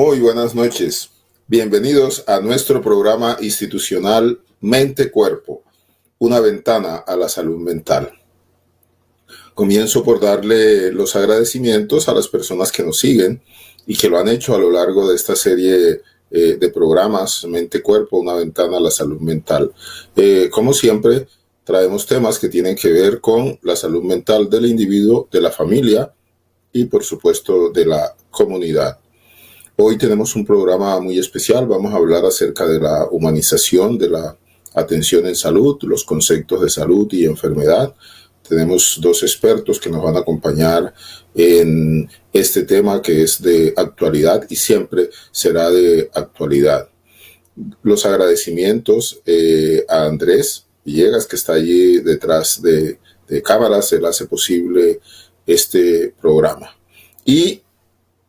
Muy buenas noches. Bienvenidos a nuestro programa institucional Mente-Cuerpo, una ventana a la salud mental. Comienzo por darle los agradecimientos a las personas que nos siguen y que lo han hecho a lo largo de esta serie de programas Mente-Cuerpo, una ventana a la salud mental. Como siempre, traemos temas que tienen que ver con la salud mental del individuo, de la familia y, por supuesto, de la comunidad. Hoy tenemos un programa muy especial. Vamos a hablar acerca de la humanización de la atención en salud, los conceptos de salud y enfermedad. Tenemos dos expertos que nos van a acompañar en este tema que es de actualidad y siempre será de actualidad. Los agradecimientos a Andrés Villegas, que está allí detrás de cámaras. Él hace posible este programa. Y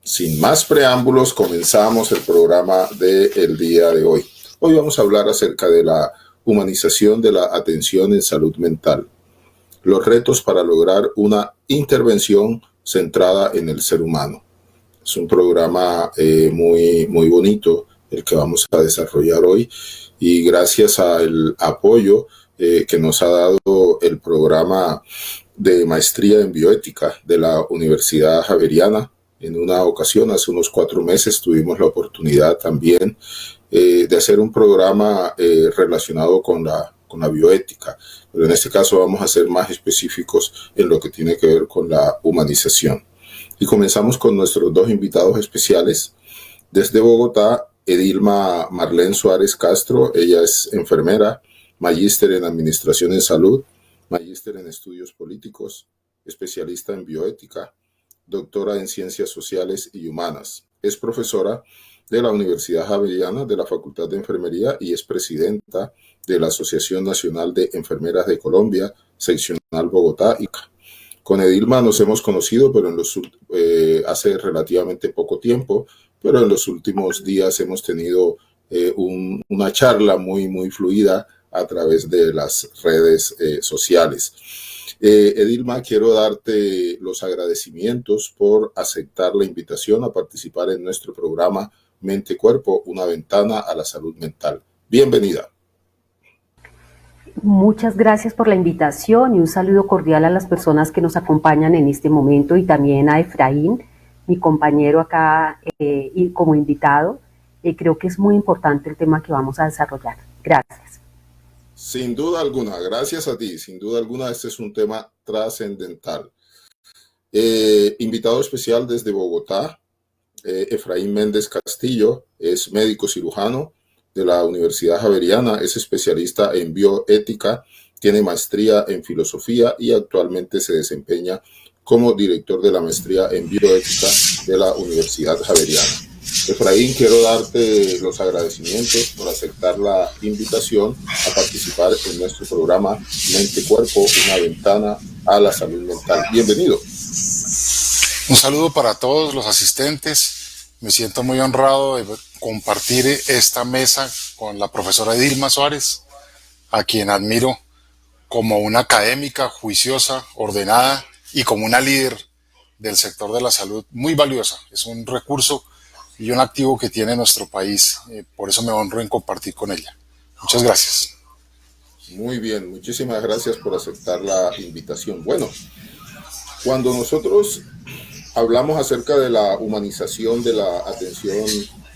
sin más preámbulos, comenzamos el programa del día de hoy. Hoy vamos a hablar acerca de la humanización de la atención en salud mental. Los retos para lograr una intervención centrada en el ser humano. Es un programa muy bonito el que vamos a desarrollar hoy, y gracias al apoyo que nos ha dado el programa de maestría en bioética de la Universidad Javeriana. En una ocasión, hace unos 4 meses, tuvimos la oportunidad también de hacer un programa relacionado con la bioética, pero en este caso vamos a ser más específicos en lo que tiene que ver con la humanización. Y comenzamos con nuestros dos invitados especiales. Desde Bogotá, Edilma Marlene Suárez Castro. Ella es enfermera, magíster en Administración en Salud, magíster en Estudios Políticos, especialista en bioética, doctora en Ciencias Sociales y Humanas. Es profesora de la Universidad Javeriana de la Facultad de Enfermería y es presidenta de la Asociación Nacional de Enfermeras de Colombia, seccional Bogotá. Con Edilma nos hemos conocido, pero hace relativamente poco tiempo, pero en los últimos días hemos tenido una charla muy fluida a través de las redes sociales. Edilma, quiero darte los agradecimientos por aceptar la invitación a participar en nuestro programa Mente-Cuerpo, una ventana a la salud mental. Bienvenida. Muchas gracias por la invitación y un saludo cordial a las personas que nos acompañan en este momento y también a Efraín, mi compañero acá y como invitado. Creo que es muy importante el tema que vamos a desarrollar. Gracias. Sin duda alguna, gracias a ti. Sin duda alguna, este es un tema trascendental. Invitado especial desde Bogotá, Efraín Méndez Castillo, es médico cirujano de la Universidad Javeriana, es especialista en bioética, tiene maestría en filosofía y actualmente se desempeña como director de la maestría en bioética de la Universidad Javeriana. Efraín, quiero darte los agradecimientos por aceptar la invitación a participar en nuestro programa Mente-Cuerpo, una ventana a la salud mental. Bienvenido. Un saludo para todos los asistentes. Me siento muy honrado de compartir esta mesa con la profesora Edilma Suárez, a quien admiro como una académica juiciosa, ordenada y como una líder del sector de la salud muy valiosa. Es un recurso y un activo que tiene nuestro país. Por eso me honro en compartir con ella. Muchas gracias. Muy bien, muchísimas gracias por aceptar la invitación. Bueno, cuando nosotros hablamos acerca de la humanización de la atención,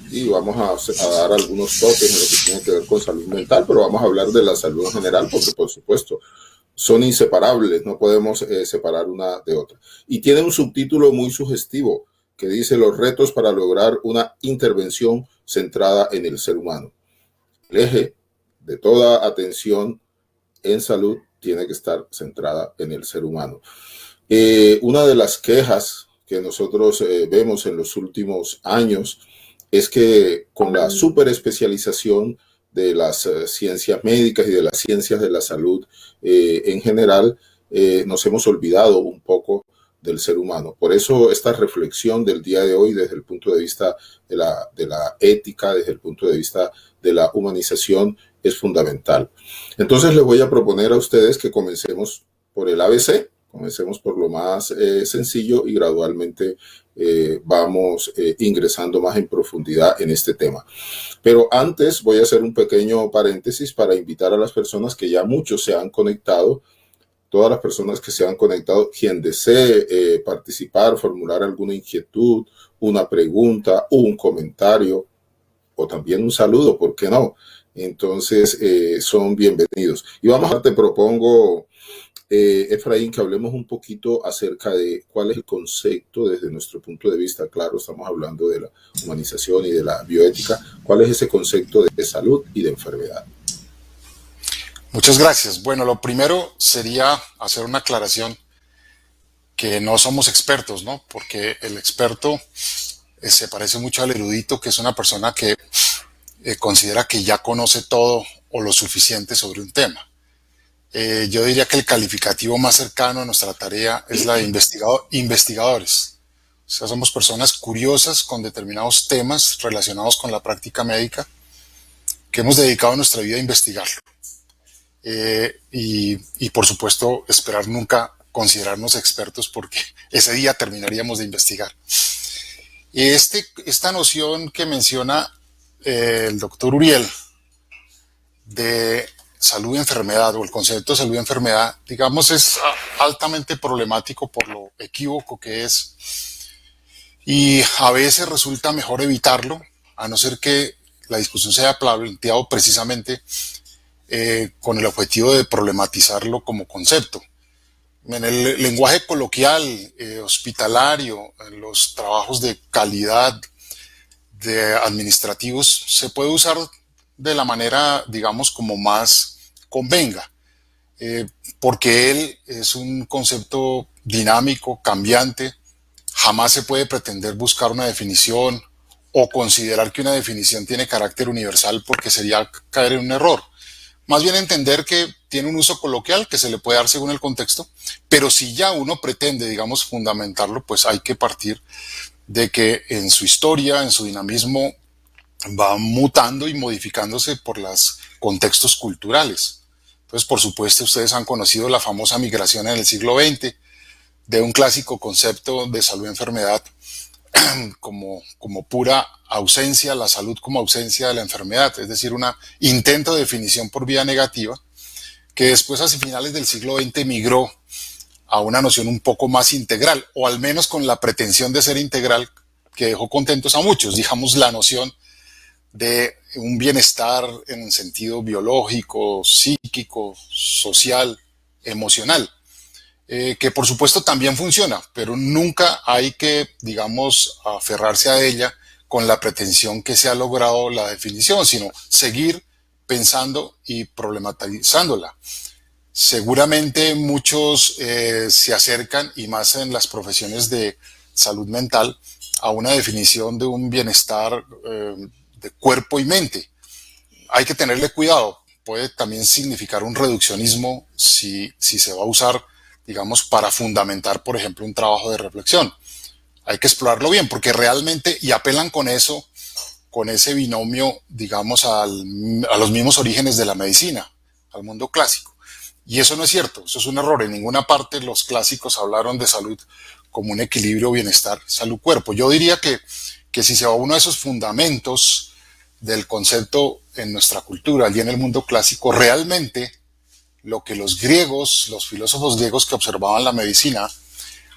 y vamos a dar algunos toques en lo que tiene que ver con salud mental, pero vamos a hablar de la salud en general, porque por supuesto son inseparables, no podemos separar una de otra. Y tiene un subtítulo muy sugestivo que dice: los retos para lograr una intervención centrada en el ser humano. El eje de toda atención en salud tiene que estar centrada en el ser humano. Una de las quejas que nosotros vemos en los últimos años es que con la superespecialización de las ciencias médicas y de las ciencias de la salud en general, nos hemos olvidado un poco del ser humano. Por eso esta reflexión del día de hoy desde el punto de vista de la ética, desde el punto de vista de la humanización, es fundamental. Entonces les voy a proponer a ustedes que comencemos por el ABC, comencemos por lo más sencillo y gradualmente vamos ingresando más en profundidad en este tema. Pero antes voy a hacer un pequeño paréntesis para invitar a las personas que ya muchos se han conectado, todas las personas que se han conectado, quien desee participar, formular alguna inquietud, una pregunta, un comentario o también un saludo, ¿por qué no? Entonces son bienvenidos. Y te propongo, Efraín, que hablemos un poquito acerca de cuál es el concepto desde nuestro punto de vista. Claro, estamos hablando de la humanización y de la bioética. ¿Cuál es ese concepto de salud y de enfermedad? Muchas gracias. Bueno, lo primero sería hacer una aclaración que no somos expertos, ¿no? Porque el experto se parece mucho al erudito, que es una persona que considera que ya conoce todo o lo suficiente sobre un tema. Yo diría que el calificativo más cercano a nuestra tarea es la de investigadores. O sea, somos personas curiosas con determinados temas relacionados con la práctica médica que hemos dedicado nuestra vida a investigarlo. Y por supuesto, esperar nunca considerarnos expertos porque ese día terminaríamos de investigar. Esta noción que menciona el doctor Uriel de salud y enfermedad, o el concepto de salud y enfermedad, digamos, es altamente problemático por lo equívoco que es, y a veces resulta mejor evitarlo, a no ser que la discusión se haya planteado precisamente con el objetivo de problematizarlo como concepto. En el lenguaje coloquial, hospitalario, en los trabajos de calidad, de administrativos, se puede usar de la manera, digamos, como más convenga, porque él es un concepto dinámico, cambiante. Jamás se puede pretender buscar una definición o considerar que una definición tiene carácter universal, porque sería caer en un error. Más bien entender que tiene un uso coloquial que se le puede dar según el contexto, pero si ya uno pretende, digamos, fundamentarlo, pues hay que partir de que en su historia, en su dinamismo, va mutando y modificándose por los contextos culturales. Entonces, por supuesto, ustedes han conocido la famosa migración en el siglo XX de un clásico concepto de salud y enfermedad como pura ausencia, la salud como ausencia de la enfermedad, es decir, un intento de definición por vía negativa, que después hacia finales del siglo XX migró a una noción un poco más integral, o al menos con la pretensión de ser integral, que dejó contentos a muchos, digamos, la noción de un bienestar en un sentido biológico, psíquico, social, emocional, que por supuesto también funciona, pero nunca hay que, digamos, aferrarse a ella con la pretensión que se ha logrado la definición, sino seguir pensando y problematizándola. Seguramente muchos se acercan, y más en las profesiones de salud mental, a una definición de un bienestar de cuerpo y mente. Hay que tenerle cuidado. Puede también significar un reduccionismo si se va a usar, digamos, para fundamentar, por ejemplo, un trabajo de reflexión. Hay que explorarlo bien, porque realmente, y apelan con eso, con ese binomio, digamos, a los mismos orígenes de la medicina, al mundo clásico. Y eso no es cierto, eso es un error. En ninguna parte los clásicos hablaron de salud como un equilibrio, bienestar, salud-cuerpo. Yo diría que si se va a uno de esos fundamentos del concepto en nuestra cultura y en el mundo clásico, realmente lo que los griegos, los filósofos griegos que observaban la medicina,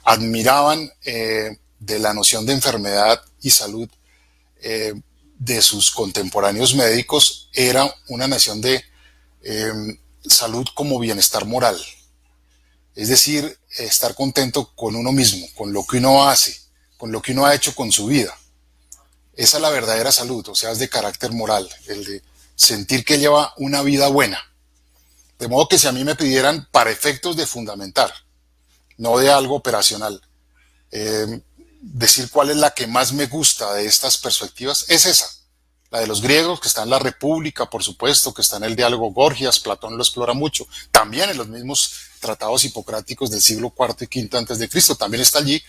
admiraban de la noción de enfermedad y salud de sus contemporáneos médicos, era una noción de salud como bienestar moral. Es decir, estar contento con uno mismo, con lo que uno hace, con lo que uno ha hecho con su vida. Esa es la verdadera salud, o sea, es de carácter moral, el de sentir que lleva una vida buena. De modo que si a mí me pidieran, para efectos de fundamentar, no de algo operacional, decir cuál es la que más me gusta de estas perspectivas, es esa. La de los griegos, que está en la República, por supuesto, que está en el diálogo Gorgias, Platón lo explora mucho, también en los mismos tratados hipocráticos del siglo IV y V antes de Cristo, también está allí,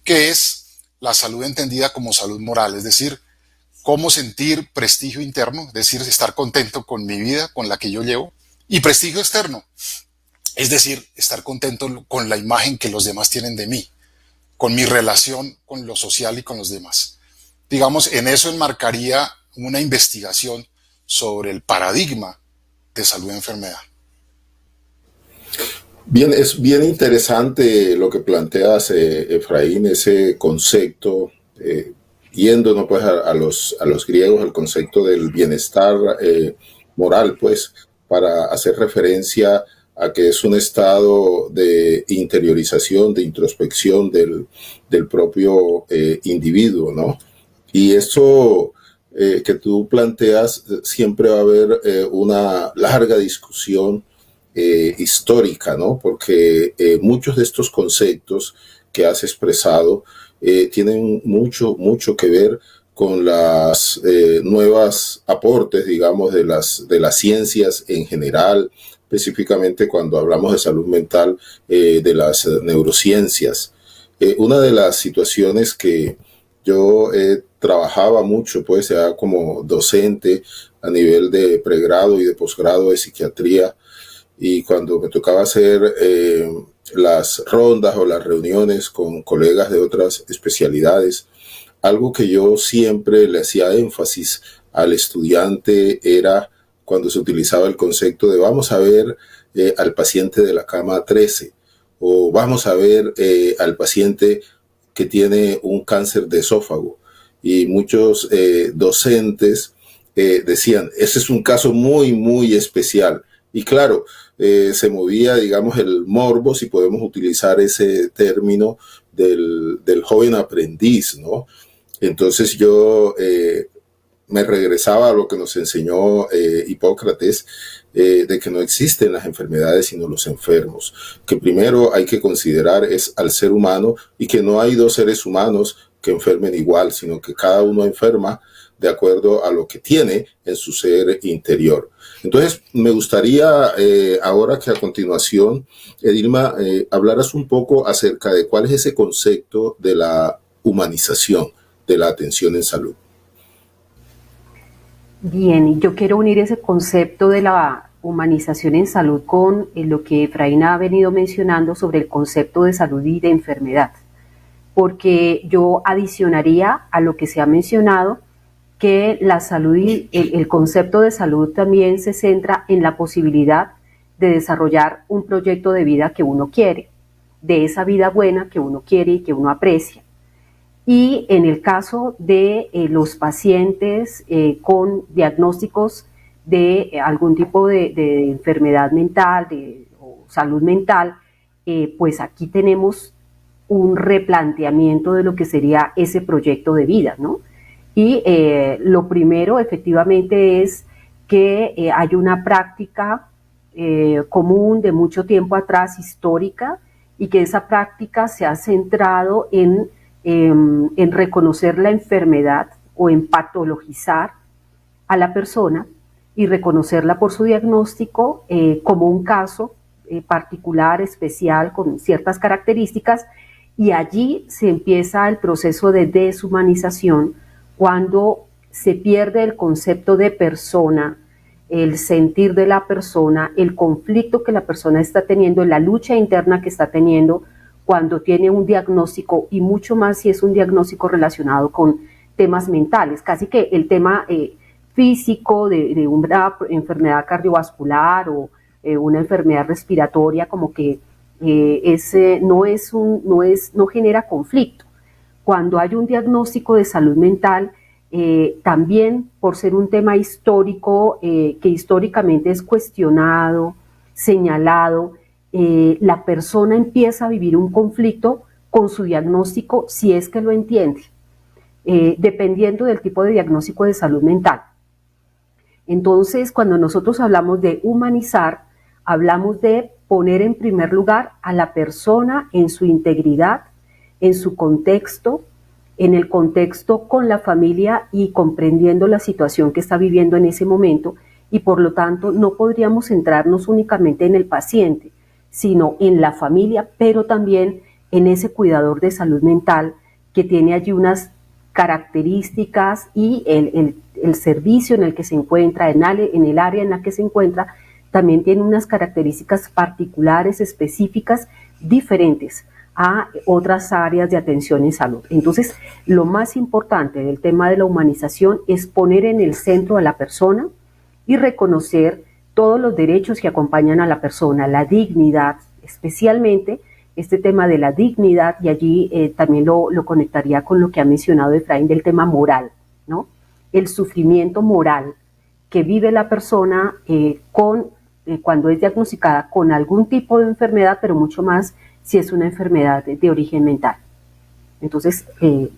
que es la salud entendida como salud moral, es decir, cómo sentir prestigio interno, es decir, estar contento con mi vida, con la que yo llevo, y prestigio externo, es decir, estar contento con la imagen que los demás tienen de mí, con mi relación con lo social y con los demás. Digamos, en eso enmarcaría una investigación sobre el paradigma de salud y enfermedad. Bien, es bien interesante lo que planteas, Efraín, ese concepto, yéndonos pues a los griegos, el concepto del bienestar moral, pues, para hacer referencia a que es un estado de interiorización, de introspección del propio individuo, ¿no? Y eso que tú planteas, siempre va a haber una larga discusión histórica, ¿no? Porque muchos de estos conceptos que has expresado tienen mucho que ver con las nuevas aportes, digamos, de las ciencias en general, específicamente cuando hablamos de salud mental, de las neurociencias. Una de las situaciones que yo trabajaba mucho, pues, ya como docente a nivel de pregrado y de posgrado de psiquiatría, y cuando me tocaba hacer las rondas o las reuniones con colegas de otras especialidades, algo que yo siempre le hacía énfasis al estudiante era cuando se utilizaba el concepto de vamos a ver al paciente de la cama 13 o vamos a ver al paciente que tiene un cáncer de esófago. Y muchos docentes decían, ese es un caso muy especial. Y claro, se movía, digamos, el morbo, si podemos utilizar ese término, del joven aprendiz, ¿no? Entonces yo me regresaba a lo que nos enseñó Hipócrates, de que no existen las enfermedades sino los enfermos, que primero hay que considerar es al ser humano y que no hay dos seres humanos que enfermen igual, sino que cada uno enferma de acuerdo a lo que tiene en su ser interior. Entonces, me gustaría ahora que a continuación, Edilma, hablaras un poco acerca de cuál es ese concepto de la humanización de la atención en salud. Bien, y yo quiero unir ese concepto de la humanización en salud con lo que Efraín ha venido mencionando sobre el concepto de salud y de enfermedad, porque yo adicionaría a lo que se ha mencionado que la salud y el concepto de salud también se centra en la posibilidad de desarrollar un proyecto de vida que uno quiere, de esa vida buena que uno quiere y que uno aprecia. Y en el caso de los pacientes con diagnósticos de algún tipo de enfermedad mental o salud mental, pues aquí tenemos un replanteamiento de lo que sería ese proyecto de vida, ¿no? Y lo primero efectivamente es que hay una práctica común de mucho tiempo atrás, histórica, y que esa práctica se ha centrado en reconocer la enfermedad o en patologizar a la persona y reconocerla por su diagnóstico como un caso particular, especial, con ciertas características, y allí se empieza el proceso de deshumanización cuando se pierde el concepto de persona, el sentir de la persona, el conflicto que la persona está teniendo, la lucha interna que está teniendo cuando tiene un diagnóstico, y mucho más si es un diagnóstico relacionado con temas mentales, casi que el tema físico de una enfermedad cardiovascular o una enfermedad respiratoria, como que no genera conflicto. Cuando hay un diagnóstico de salud mental, también por ser un tema histórico, que históricamente es cuestionado, señalado, la persona empieza a vivir un conflicto con su diagnóstico, si es que lo entiende, dependiendo del tipo de diagnóstico de salud mental. Entonces, cuando nosotros hablamos de humanizar, hablamos de poner en primer lugar a la persona en su integridad, en su contexto, en el contexto con la familia y comprendiendo la situación que está viviendo en ese momento, y por lo tanto no podríamos centrarnos únicamente en el paciente, sino en la familia, pero también en ese cuidador de salud mental que tiene allí unas características y el servicio en el que se encuentra, en el área en la que se encuentra, también tiene unas características particulares, específicas, diferentes a otras áreas de atención en salud. Entonces, lo más importante del tema de la humanización es poner en el centro a la persona y reconocer todos los derechos que acompañan a la persona, la dignidad, especialmente este tema de la dignidad, y allí también lo conectaría con lo que ha mencionado Efraín del tema moral, ¿no? El sufrimiento moral que vive la persona cuando es diagnosticada con algún tipo de enfermedad, pero mucho más si es una enfermedad de origen mental. Entonces,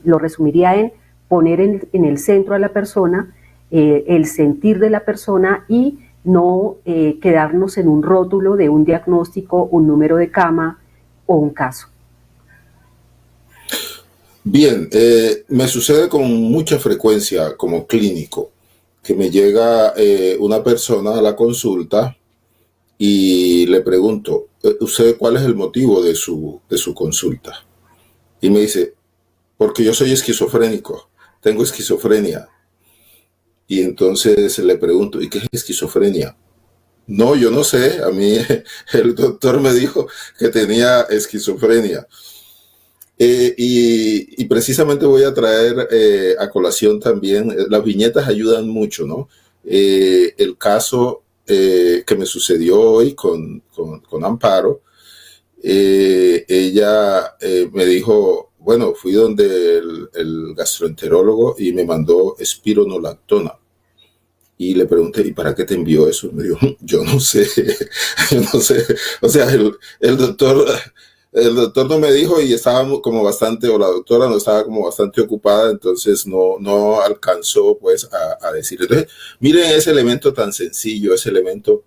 lo resumiría en poner en el centro a la persona, el sentir de la persona y no quedarnos en un rótulo de un diagnóstico, un número de cama o un caso. Bien, me sucede con mucha frecuencia como clínico que me llega una persona a la consulta y le pregunto, ¿usted cuál es el motivo de su consulta? Y me dice, porque yo soy esquizofrénico, tengo esquizofrenia. Y entonces le pregunto, ¿y qué es esquizofrenia? No, yo no sé, a mí el doctor me dijo que tenía esquizofrenia. Y precisamente voy a traer a colación también, las viñetas ayudan mucho, ¿no? El caso que me sucedió hoy con Amparo, ella me dijo, bueno, fui donde el gastroenterólogo y me mandó espironolactona. Y le pregunté, ¿y para qué te envió eso? Y me dijo, yo no sé, yo no sé. O sea, el doctor no me dijo y estaba como bastante, o la doctora no estaba como bastante ocupada, entonces no alcanzó pues a decir. Entonces, miren ese elemento tan sencillo, ese elemento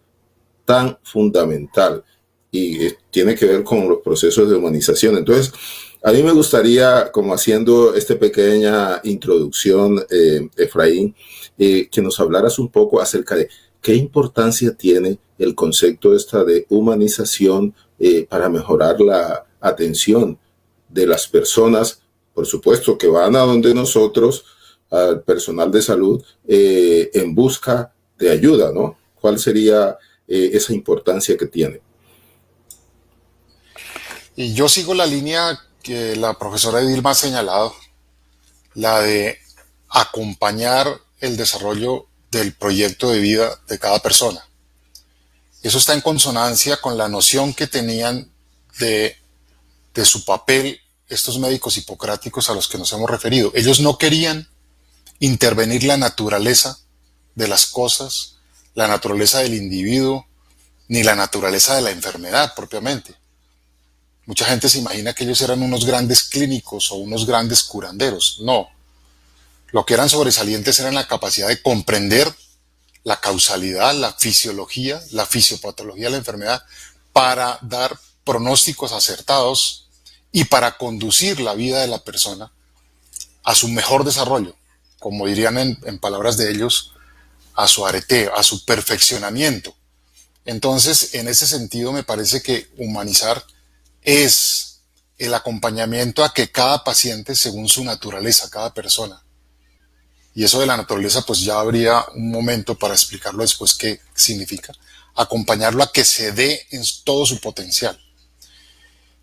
tan fundamental y tiene que ver con los procesos de humanización. Entonces, a mí me gustaría, como haciendo esta pequeña introducción, Efraín, que nos hablaras un poco acerca de qué importancia tiene el concepto de humanización para mejorar la atención de las personas, por supuesto, que van a donde nosotros, al personal de salud, en busca de ayuda, ¿no? ¿Cuál sería esa importancia que tiene? Y yo sigo la línea que la profesora Edilma ha señalado, la de acompañar el desarrollo del proyecto de vida de cada persona. Eso está en consonancia con la noción que tenían de su papel estos médicos hipocráticos a los que nos hemos referido. Ellos no querían intervenir la naturaleza de las cosas, la naturaleza del individuo, ni la naturaleza de la enfermedad propiamente. Mucha gente se imagina que ellos eran unos grandes clínicos o unos grandes curanderos. No. Lo que eran sobresalientes era la capacidad de comprender la causalidad, la fisiología, la fisiopatología de la enfermedad para dar pronósticos acertados y para conducir la vida de la persona a su mejor desarrollo, como dirían en palabras de ellos, a su areteo, a su perfeccionamiento. Entonces, en ese sentido, me parece que humanizar es el acompañamiento a que cada paciente, según su naturaleza, cada persona, y eso de la naturaleza, pues ya habría un momento para explicarlo después qué significa, acompañarlo a que se dé en todo su potencial.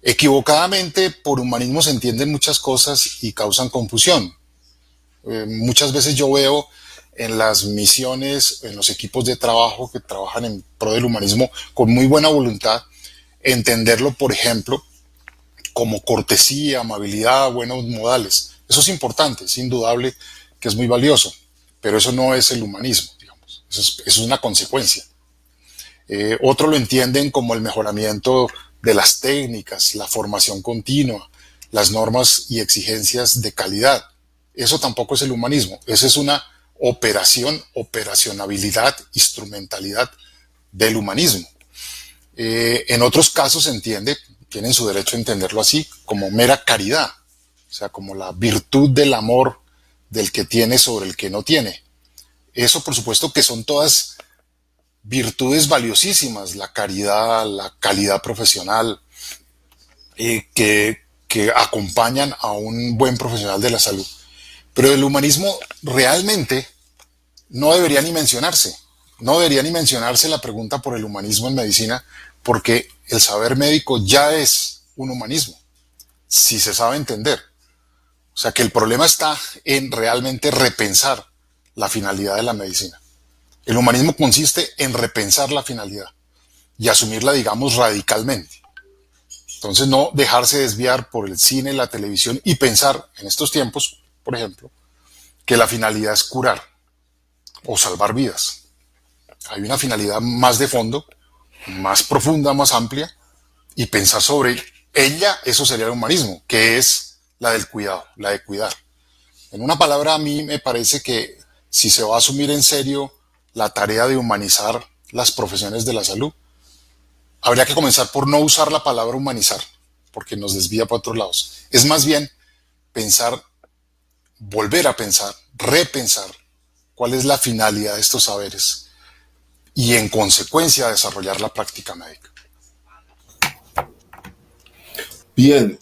Equivocadamente, por humanismo se entienden muchas cosas y causan confusión. Muchas veces yo veo en las misiones, en los equipos de trabajo que trabajan en pro del humanismo con muy buena voluntad, entenderlo, por ejemplo, como cortesía, amabilidad, buenos modales. Eso es importante, es indudable que es muy valioso, pero eso no es el humanismo, digamos. Eso es una consecuencia. Otros lo entienden como el mejoramiento de las técnicas, la formación continua, las normas y exigencias de calidad. Eso tampoco es el humanismo. Eso es una operacionabilidad, instrumentalidad del humanismo. En otros casos se entiende, tienen su derecho a entenderlo así, como mera caridad, o sea, como la virtud del amor del que tiene sobre el que no tiene. Eso, por supuesto, que son todas virtudes valiosísimas, la caridad, la calidad profesional, que acompañan a un buen profesional de la salud. Pero el humanismo realmente no debería ni mencionarse. No debería ni mencionarse la pregunta por el humanismo en medicina, porque el saber médico ya es un humanismo. si se sabe entender. O sea que el problema está en realmente repensar la finalidad de la medicina. El humanismo consiste en repensar la finalidad y asumirla, digamos, radicalmente. Entonces no dejarse desviar por el cine, la televisión y pensar en estos tiempos, por ejemplo, que la finalidad es curar o salvar vidas. Hay una finalidad más de fondo, más profunda, más amplia, y pensar sobre ella, eso sería el humanismo, que es la del cuidado, la de cuidar. En una palabra, a mí me parece que si se va a asumir en serio la tarea de humanizar las profesiones de la salud, habría que comenzar por no usar la palabra humanizar, porque nos desvía para otros lados. Es más bien pensar, volver a pensar, repensar cuál es la finalidad de estos saberes y en consecuencia desarrollar la práctica médica. Bien,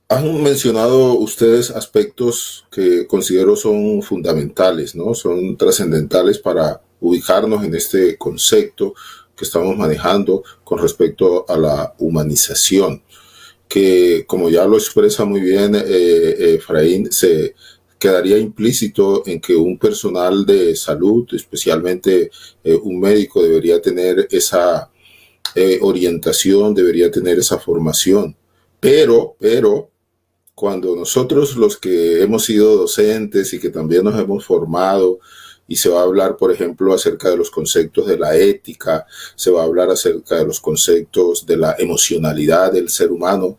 han mencionado ustedes aspectos que considero son fundamentales, ¿no? Son trascendentales para ubicarnos en este concepto que estamos manejando con respecto a la humanización, que como ya lo expresa muy bien Efraín, se quedaría implícito en que un personal de salud, especialmente un médico, debería tener esa orientación, debería tener esa formación. Pero, cuando nosotros los que hemos sido docentes y que también nos hemos formado, y se va a hablar, por ejemplo, acerca de los conceptos de la ética, se va a hablar acerca de los conceptos de la emocionalidad del ser humano,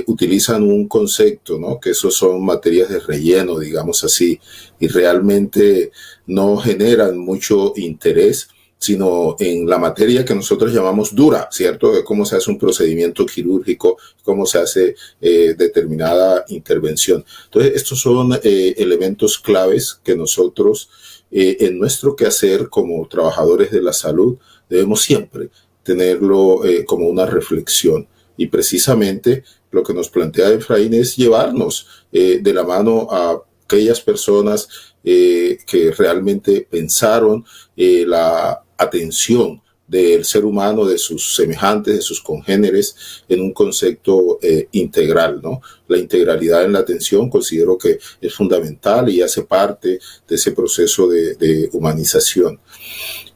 utilizan un concepto, ¿no? Que esos son materias de relleno, digamos así, y realmente no generan mucho interés, sino en la materia que nosotros llamamos dura, ¿cierto? De cómo se hace un procedimiento quirúrgico, cómo se hace determinada intervención. Entonces, estos son elementos claves que nosotros en nuestro quehacer como trabajadores de la salud debemos siempre tenerlo como una reflexión. Y precisamente lo que nos plantea Efraín es llevarnos de la mano a aquellas personas que realmente pensaron la atención del ser humano, de sus semejantes, de sus congéneres, en un concepto integral, ¿no? La integralidad en la atención considero que es fundamental y hace parte de ese proceso de humanización.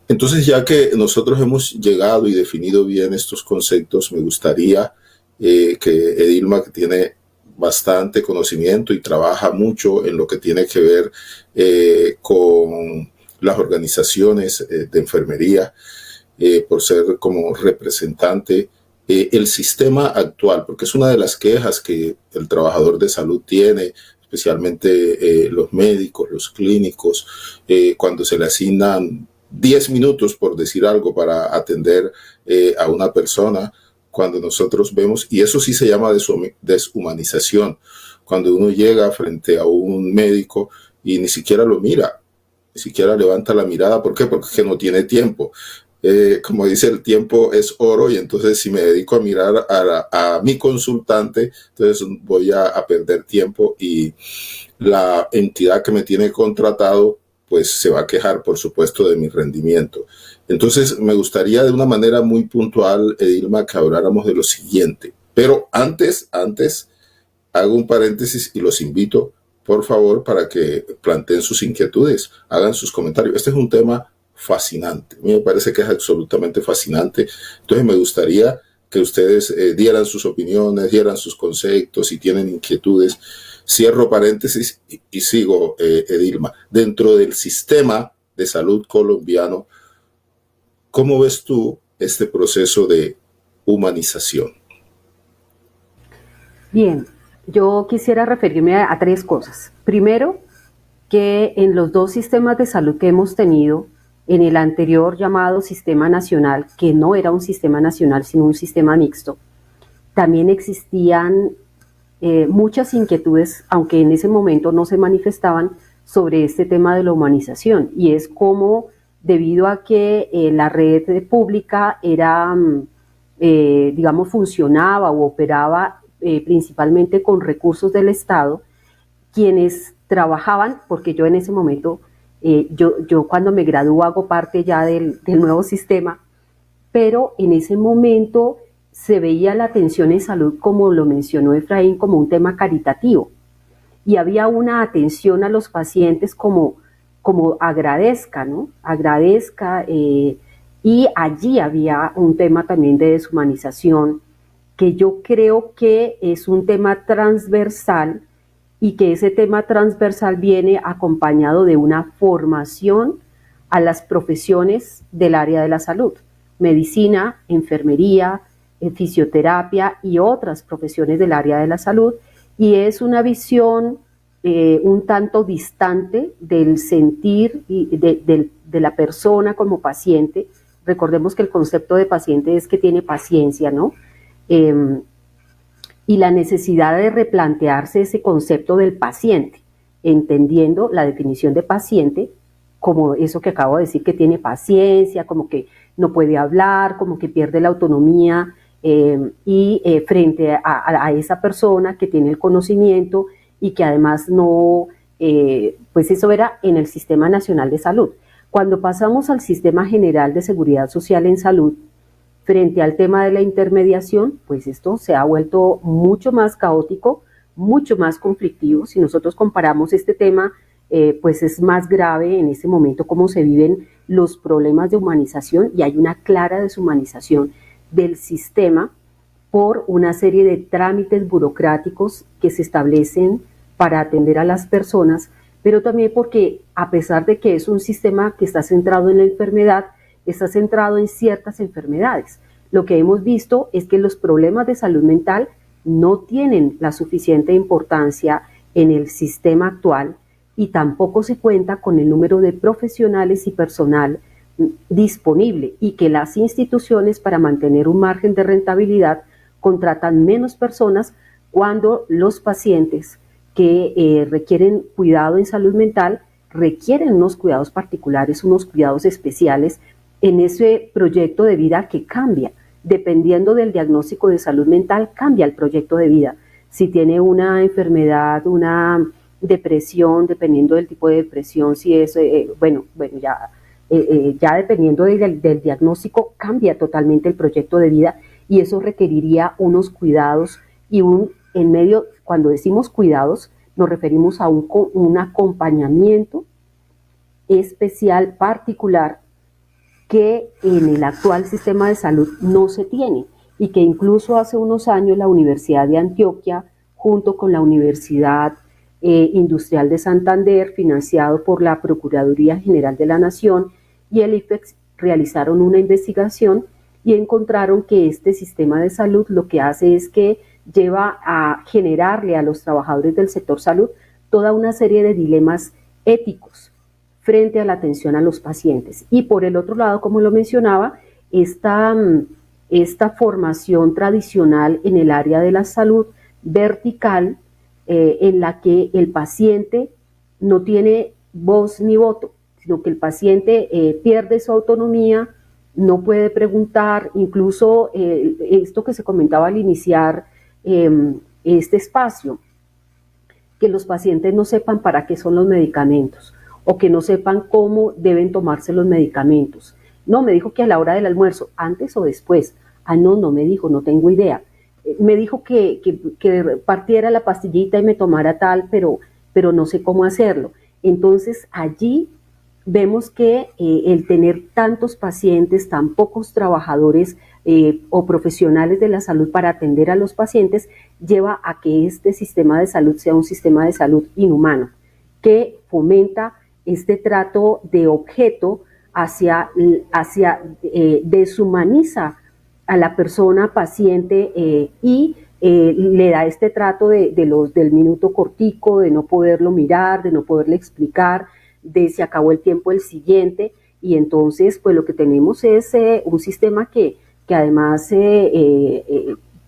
Entonces, ya que nosotros hemos llegado y definido bien estos conceptos, me gustaría que Edilma, que tiene bastante conocimiento y trabaja mucho en lo que tiene que ver con las organizaciones de enfermería, por ser como representante el sistema actual, porque es una de las quejas que el trabajador de salud tiene, especialmente los médicos, los clínicos, cuando se le asignan 10 minutos, por decir algo, para atender a una persona, cuando nosotros vemos, y eso sí se llama deshumanización, cuando uno llega frente a un médico y ni siquiera lo mira, ni siquiera levanta la mirada. ¿Por qué? Porque es que no tiene tiempo. Como dice, el tiempo es oro, y entonces si me dedico a mirar a mi consultante, entonces voy a perder tiempo, y la entidad que me tiene contratado pues se va a quejar, por supuesto, de mi rendimiento. Entonces, me gustaría de una manera muy puntual, Edilma, que habláramos de lo siguiente. Pero antes, hago un paréntesis y los invito, por favor, para que planteen sus inquietudes, hagan sus comentarios. Este es un tema fascinante. A mí me parece que es absolutamente fascinante. Entonces, me gustaría que ustedes dieran sus opiniones, dieran sus conceptos, si tienen inquietudes. Cierro paréntesis y sigo, Edilma. Dentro del sistema de salud colombiano, ¿cómo ves tú este proceso de humanización? Bien, yo quisiera referirme a tres cosas. Primero, que en los dos sistemas de salud que hemos tenido, en el anterior llamado Sistema Nacional, que no era un sistema nacional, sino un sistema mixto, también existían muchas inquietudes, aunque en ese momento no se manifestaban, sobre este tema de la humanización, y es cómo, debido a que la red pública era, digamos, funcionaba o operaba principalmente con recursos del Estado, quienes trabajaban, porque yo en ese momento, yo cuando me gradúo hago parte ya del nuevo sistema, pero en ese momento se veía la atención en salud, como lo mencionó Efraín, como un tema caritativo. Y había una atención a los pacientes como agradezca, ¿no? Agradezca, y allí había un tema también de deshumanización, que yo creo que es un tema transversal y que ese tema transversal viene acompañado de una formación a las profesiones del área de la salud, medicina, enfermería, fisioterapia y otras profesiones del área de la salud, y es una visión un tanto distante del sentir y de la persona como paciente. Recordemos que el concepto de paciente es que tiene paciencia, ¿no? Y la necesidad de replantearse ese concepto del paciente, entendiendo la definición de paciente como eso que acabo de decir, que tiene paciencia, como que no puede hablar, como que pierde la autonomía, frente a esa persona que tiene el conocimiento y que además no, pues eso era en el Sistema Nacional de Salud. Cuando pasamos al Sistema General de Seguridad Social en Salud, frente al tema de la intermediación, pues esto se ha vuelto mucho más caótico, mucho más conflictivo. Si nosotros comparamos este tema, pues es más grave en este momento cómo se viven los problemas de humanización, y hay una clara deshumanización del sistema por una serie de trámites burocráticos que se establecen para atender a las personas, pero también porque, a pesar de que es un sistema que está centrado en la enfermedad, está centrado en ciertas enfermedades. Lo que hemos visto es que los problemas de salud mental no tienen la suficiente importancia en el sistema actual, y tampoco se cuenta con el número de profesionales y personal disponible, y que las instituciones, para mantener un margen de rentabilidad, contratan menos personas cuando los pacientes que requieren cuidado en salud mental requieren unos cuidados particulares, unos cuidados especiales en ese proyecto de vida que cambia. Dependiendo del diagnóstico de salud mental, cambia el proyecto de vida. Si tiene una enfermedad, una depresión, dependiendo del tipo de depresión, si es, ya dependiendo del diagnóstico, cambia totalmente el proyecto de vida, y eso requeriría unos cuidados y cuando decimos cuidados, nos referimos a un acompañamiento especial, particular, que en el actual sistema de salud no se tiene, y que incluso hace unos años la Universidad de Antioquia, junto con la Universidad Industrial de Santander, financiado por la Procuraduría General de la Nación y el IPEX, realizaron una investigación y encontraron que este sistema de salud lo que hace es que lleva a generarle a los trabajadores del sector salud toda una serie de dilemas éticos frente a la atención a los pacientes. Y por el otro lado, como lo mencionaba, esta formación tradicional en el área de la salud vertical, en la que el paciente no tiene voz ni voto, sino que el paciente pierde su autonomía, no puede preguntar, incluso esto que se comentaba al iniciar este espacio, que los pacientes no sepan para qué son los medicamentos, o que no sepan cómo deben tomarse los medicamentos. No, me dijo que a la hora del almuerzo, antes o después. No me dijo, no tengo idea. Me dijo que partiera la pastillita y me tomara tal, pero no sé cómo hacerlo. Entonces allí vemos que el tener tantos pacientes, tan pocos trabajadores o profesionales de la salud para atender a los pacientes, lleva a que este sistema de salud sea un sistema de salud inhumano, que fomenta este trato de objeto deshumaniza a la persona paciente y le da este trato del minuto cortico, de no poderlo mirar, de no poderle explicar, de se acabó el tiempo el siguiente, y entonces pues lo que tenemos es un sistema que además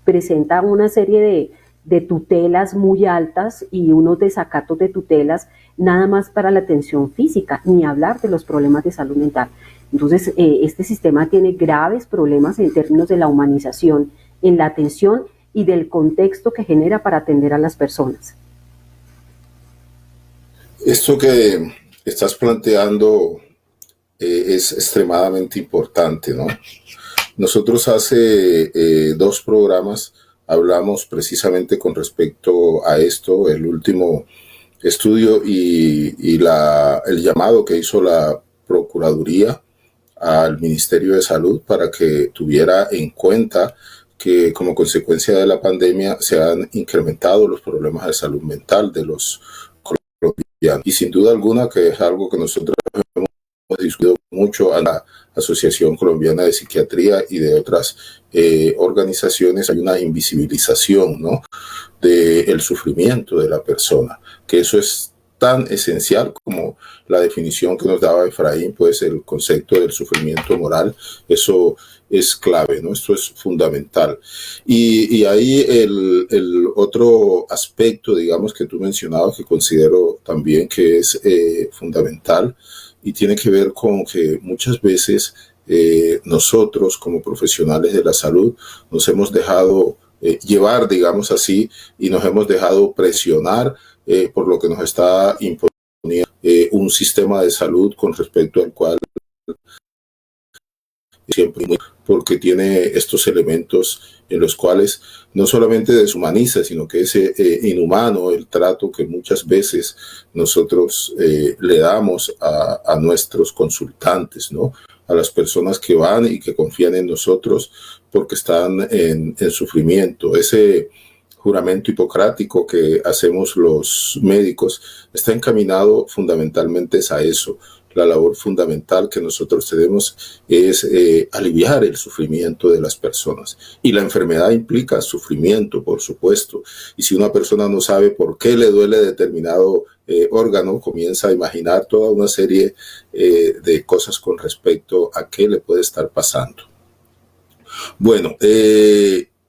presenta una serie de tutelas muy altas y unos desacatos de tutelas, nada más para la atención física, ni hablar de los problemas de salud mental. Entonces, este sistema tiene graves problemas en términos de la humanización, en la atención y del contexto que genera para atender a las personas. Esto que estás planteando es extremadamente importante, ¿no? Nosotros hace 2 programas hablamos precisamente con respecto a esto, el último estudio y el llamado que hizo la Procuraduría al Ministerio de Salud para que tuviera en cuenta que como consecuencia de la pandemia se han incrementado los problemas de salud mental de los colombianos. Y sin duda alguna que es algo que nosotros hemos discutido mucho a la Asociación Colombiana de Psiquiatría y de otras organizaciones. Hay una invisibilización, ¿no?, del sufrimiento de la persona, que eso es tan esencial como la definición que nos daba Efraín, pues el concepto del sufrimiento moral, eso es clave, ¿no? Esto es fundamental. Y ahí el otro aspecto, digamos, que tú mencionabas, que considero también que es fundamental, y tiene que ver con que muchas veces nosotros como profesionales de la salud nos hemos dejado llevar, digamos así, y nos hemos dejado presionar por lo que nos está imponiendo un sistema de salud con respecto al cual siempre, porque tiene estos elementos en los cuales no solamente deshumaniza, sino que es inhumano el trato que muchas veces nosotros le damos a nuestros consultantes, ¿no?, a las personas que van y que confían en nosotros porque están en sufrimiento. Ese juramento hipocrático que hacemos los médicos está encaminado fundamentalmente a eso. La labor fundamental que nosotros tenemos es aliviar el sufrimiento de las personas. Y la enfermedad implica sufrimiento, por supuesto. Y si una persona no sabe por qué le duele determinado órgano, comienza a imaginar toda una serie de cosas con respecto a qué le puede estar pasando. Bueno,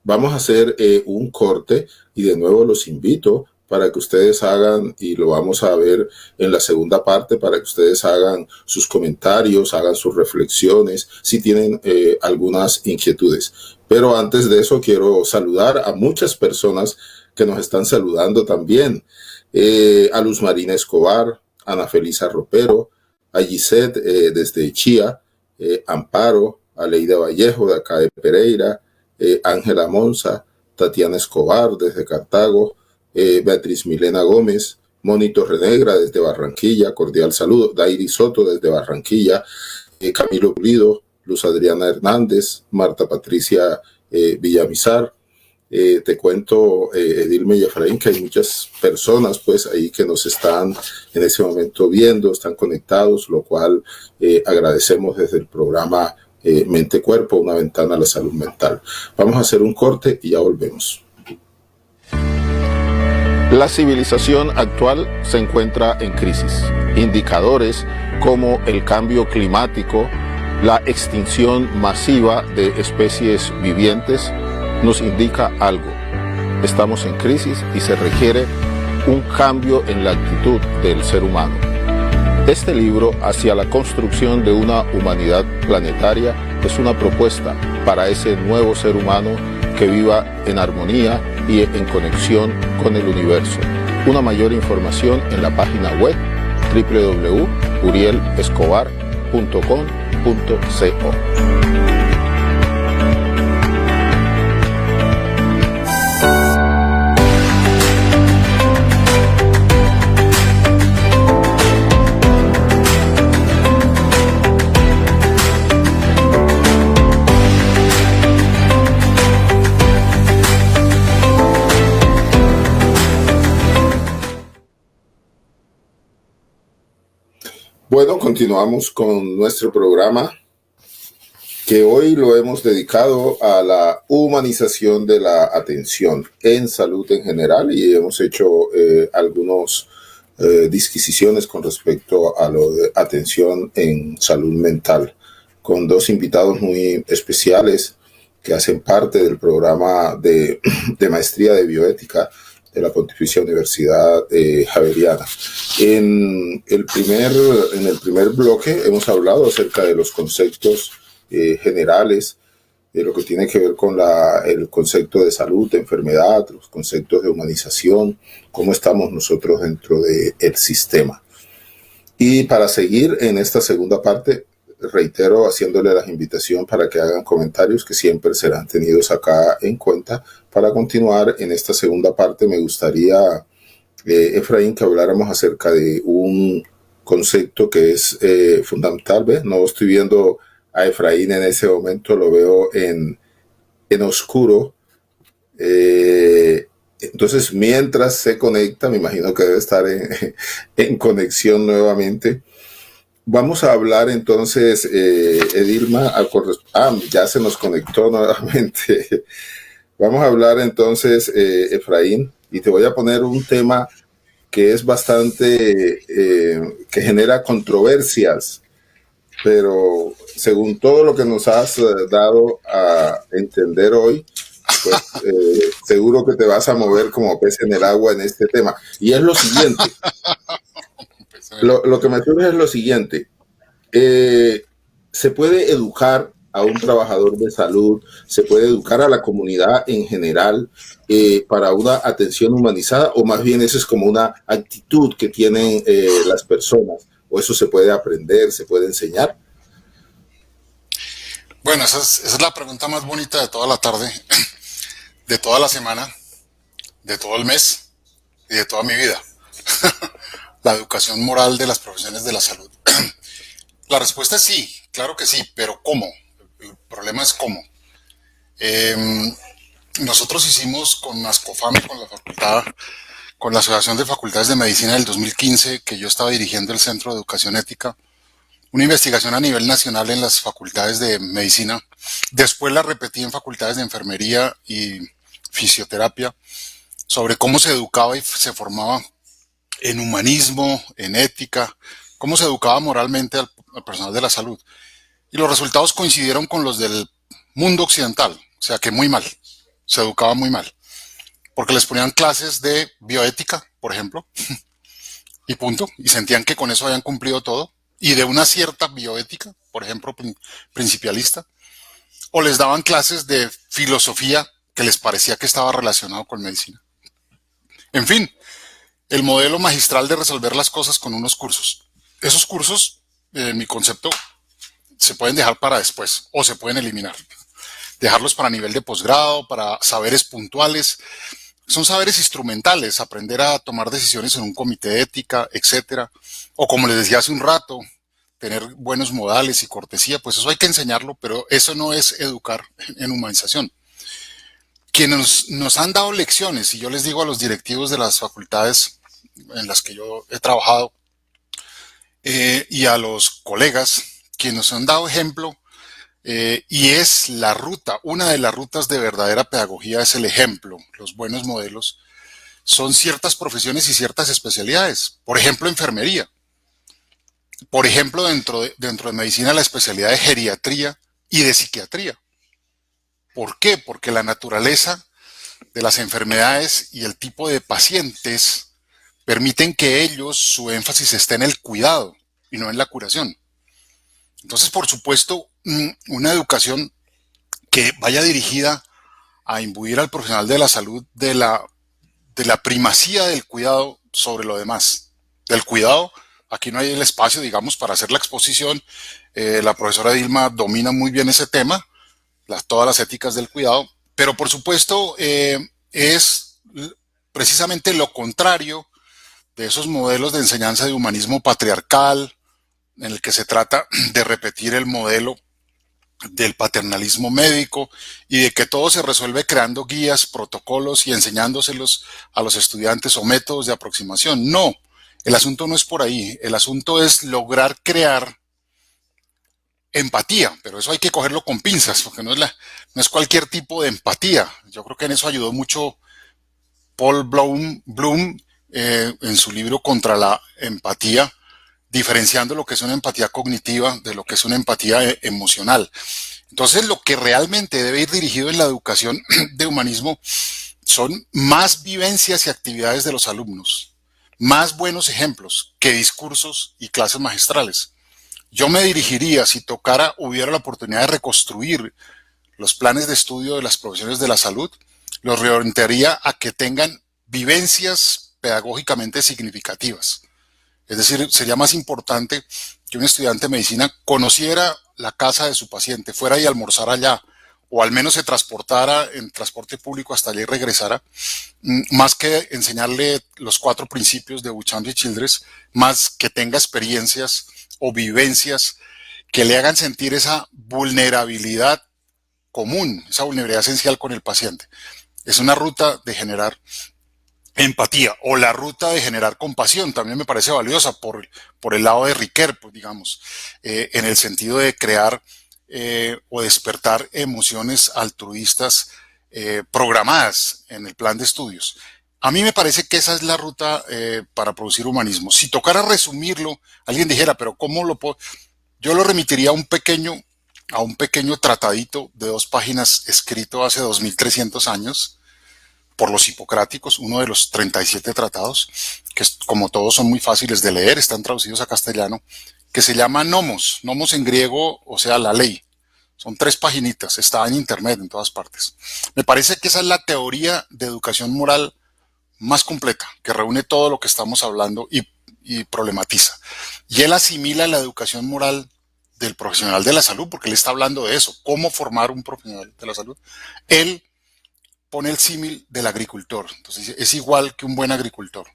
vamos a hacer un corte y de nuevo los invito para que ustedes hagan, y lo vamos a ver en la segunda parte, para que ustedes hagan sus comentarios, hagan sus reflexiones, si tienen algunas inquietudes. Pero antes de eso quiero saludar a muchas personas que nos están saludando también. A Luz Marina Escobar, Ana Felisa Ropero, a Gisette desde Chía, Amparo, a Leida Vallejo de acá de Pereira, Ángela Monza, Tatiana Escobar desde Cartago, Beatriz Milena Gómez, Moni Torrenegra desde Barranquilla, cordial saludo, Dairi Soto desde Barranquilla, Camilo Pulido, Luz Adriana Hernández, Marta Patricia Villamizar. Te cuento, Edilme y Efraín, que hay muchas personas pues ahí que nos están en ese momento viendo, están conectados, lo cual agradecemos desde el programa Mente Cuerpo, una ventana a la salud mental. Vamos a hacer un corte y ya volvemos. La civilización actual se encuentra en crisis. Indicadores como el cambio climático, la extinción masiva de especies vivientes nos indica algo. Estamos en crisis y se requiere un cambio en la actitud del ser humano. Este libro, Hacia la construcción de una humanidad planetaria, es una propuesta para ese nuevo ser humano que viva en armonía y en conexión con el universo. Una mayor información en la página web www.urielescobar.com.co. Bueno, continuamos con nuestro programa, que hoy lo hemos dedicado a la humanización de la atención en salud en general, y hemos hecho algunas disquisiciones con respecto a lo de atención en salud mental, con 2 invitados muy especiales que hacen parte del programa de maestría de bioética de la Pontificia Universidad Javeriana. En el primer bloque hemos hablado acerca de los conceptos generales, de lo que tiene que ver con el concepto de salud, de enfermedad, los conceptos de humanización, cómo estamos nosotros dentro del sistema. Y para seguir en esta segunda parte, reitero haciéndole la invitación para que hagan comentarios que siempre serán tenidos acá en cuenta. Para continuar en esta segunda parte, me gustaría, Efraín, que habláramos acerca de un concepto que es fundamental. ¿Ves? No estoy viendo a Efraín en ese momento, lo veo en oscuro. Entonces, mientras se conecta, me imagino que debe estar en conexión nuevamente. Vamos a hablar entonces, Edilma, ya se nos conectó nuevamente. Vamos a hablar entonces, Efraín, y te voy a poner un tema que es bastante, que genera controversias, pero según todo lo que nos has dado a entender hoy, pues seguro que te vas a mover como pez en el agua en este tema. Y es lo siguiente. Lo que me surge es lo siguiente. Se puede educar a un trabajador de salud, se puede educar a la comunidad en general para una atención humanizada, o más bien eso es como una actitud que tienen las personas, o eso se puede aprender, se puede enseñar. Bueno, esa es la pregunta más bonita de toda la tarde, de toda la semana, de todo el mes y de toda mi vida. La educación moral de las profesiones de la salud. La respuesta es sí, claro que sí, pero ¿cómo? El problema es cómo. Nosotros hicimos con ASCOFAME, con la facultad, con la Asociación de Facultades de Medicina del 2015, que yo estaba dirigiendo el Centro de Educación Ética, una investigación a nivel nacional en las facultades de medicina. Después la repetí en facultades de enfermería y fisioterapia sobre cómo se educaba y se formaba en humanismo, en ética, cómo se educaba moralmente al personal de la salud. Y los resultados coincidieron con los del mundo occidental, o sea que muy mal, se educaba muy mal, porque les ponían clases de bioética, por ejemplo, y punto, y sentían que con eso habían cumplido todo, y de una cierta bioética, por ejemplo, principialista, o les daban clases de filosofía que les parecía que estaba relacionado con medicina. En fin, el modelo magistral de resolver las cosas con unos cursos. Esos cursos, en mi concepto, se pueden dejar para después o se pueden eliminar. Dejarlos para nivel de posgrado, para saberes puntuales. Son saberes instrumentales, aprender a tomar decisiones en un comité de ética, etcétera. O como les decía hace un rato, tener buenos modales y cortesía, pues eso hay que enseñarlo, pero eso no es educar en humanización. Quienes nos han dado lecciones, y yo les digo a los directivos de las facultades en las que yo he trabajado, y a los colegas, quienes nos han dado ejemplo, y es la ruta, una de las rutas de verdadera pedagogía es el ejemplo, los buenos modelos, son ciertas profesiones y ciertas especialidades. Por ejemplo, enfermería. Por ejemplo, dentro de medicina, la especialidad de geriatría y de psiquiatría. ¿Por qué? Porque la naturaleza de las enfermedades y el tipo de pacientes permiten que ellos, su énfasis esté en el cuidado y no en la curación. Entonces, por supuesto, una educación que vaya dirigida a imbuir al profesional de la salud de la primacía del cuidado sobre lo demás. Del cuidado, aquí no hay el espacio, digamos, para hacer la exposición. La profesora Dilma domina muy bien ese tema, todas las éticas del cuidado, pero por supuesto es precisamente lo contrario de esos modelos de enseñanza de humanismo patriarcal, en el que se trata de repetir el modelo del paternalismo médico y de que todo se resuelve creando guías, protocolos y enseñándoselos a los estudiantes o métodos de aproximación. No, el asunto no es por ahí, el asunto es lograr crear empatía, pero eso hay que cogerlo con pinzas, porque no es cualquier tipo de empatía. Yo creo que en eso ayudó mucho Paul Bloom en su libro Contra la empatía, diferenciando lo que es una empatía cognitiva de lo que es una empatía emocional. Entonces, lo que realmente debe ir dirigido en la educación de humanismo son más vivencias y actividades de los alumnos, más buenos ejemplos que discursos y clases magistrales. Yo me dirigiría, si hubiera la oportunidad de reconstruir los planes de estudio de las profesiones de la salud, los reorientaría a que tengan vivencias pedagógicamente significativas. Es decir, sería más importante que un estudiante de medicina conociera la casa de su paciente, fuera y almorzara allá, o al menos se transportara en transporte público hasta allá y regresara, más que enseñarle los 4 principios de Beauchamp y Childress, más que tenga experiencias o vivencias que le hagan sentir esa vulnerabilidad común, esa vulnerabilidad esencial con el paciente. Es una ruta de generar empatía, o la ruta de generar compasión también me parece valiosa por el lado de Riquet, pues, digamos, en el sentido de crear o despertar emociones altruistas programadas en el plan de estudios. A mí me parece que esa es la ruta para producir humanismo. Si tocara resumirlo, alguien dijera, pero ¿cómo lo puedo? Yo lo remitiría a un pequeño tratadito de 2 páginas escrito hace 2300 años por los hipocráticos, uno de los 37 tratados, que como todos son muy fáciles de leer, están traducidos a castellano, que se llama Nomos. Nomos en griego, o sea, la ley. Son 3 paginitas, está en internet en todas partes. Me parece que esa es la teoría de educación moral más completa, que reúne todo lo que estamos hablando y problematiza. Y él asimila la educación moral del profesional de la salud, porque él está hablando de eso, cómo formar un profesional de la salud. Él pone el símil del agricultor. Entonces es igual que un buen agricultor.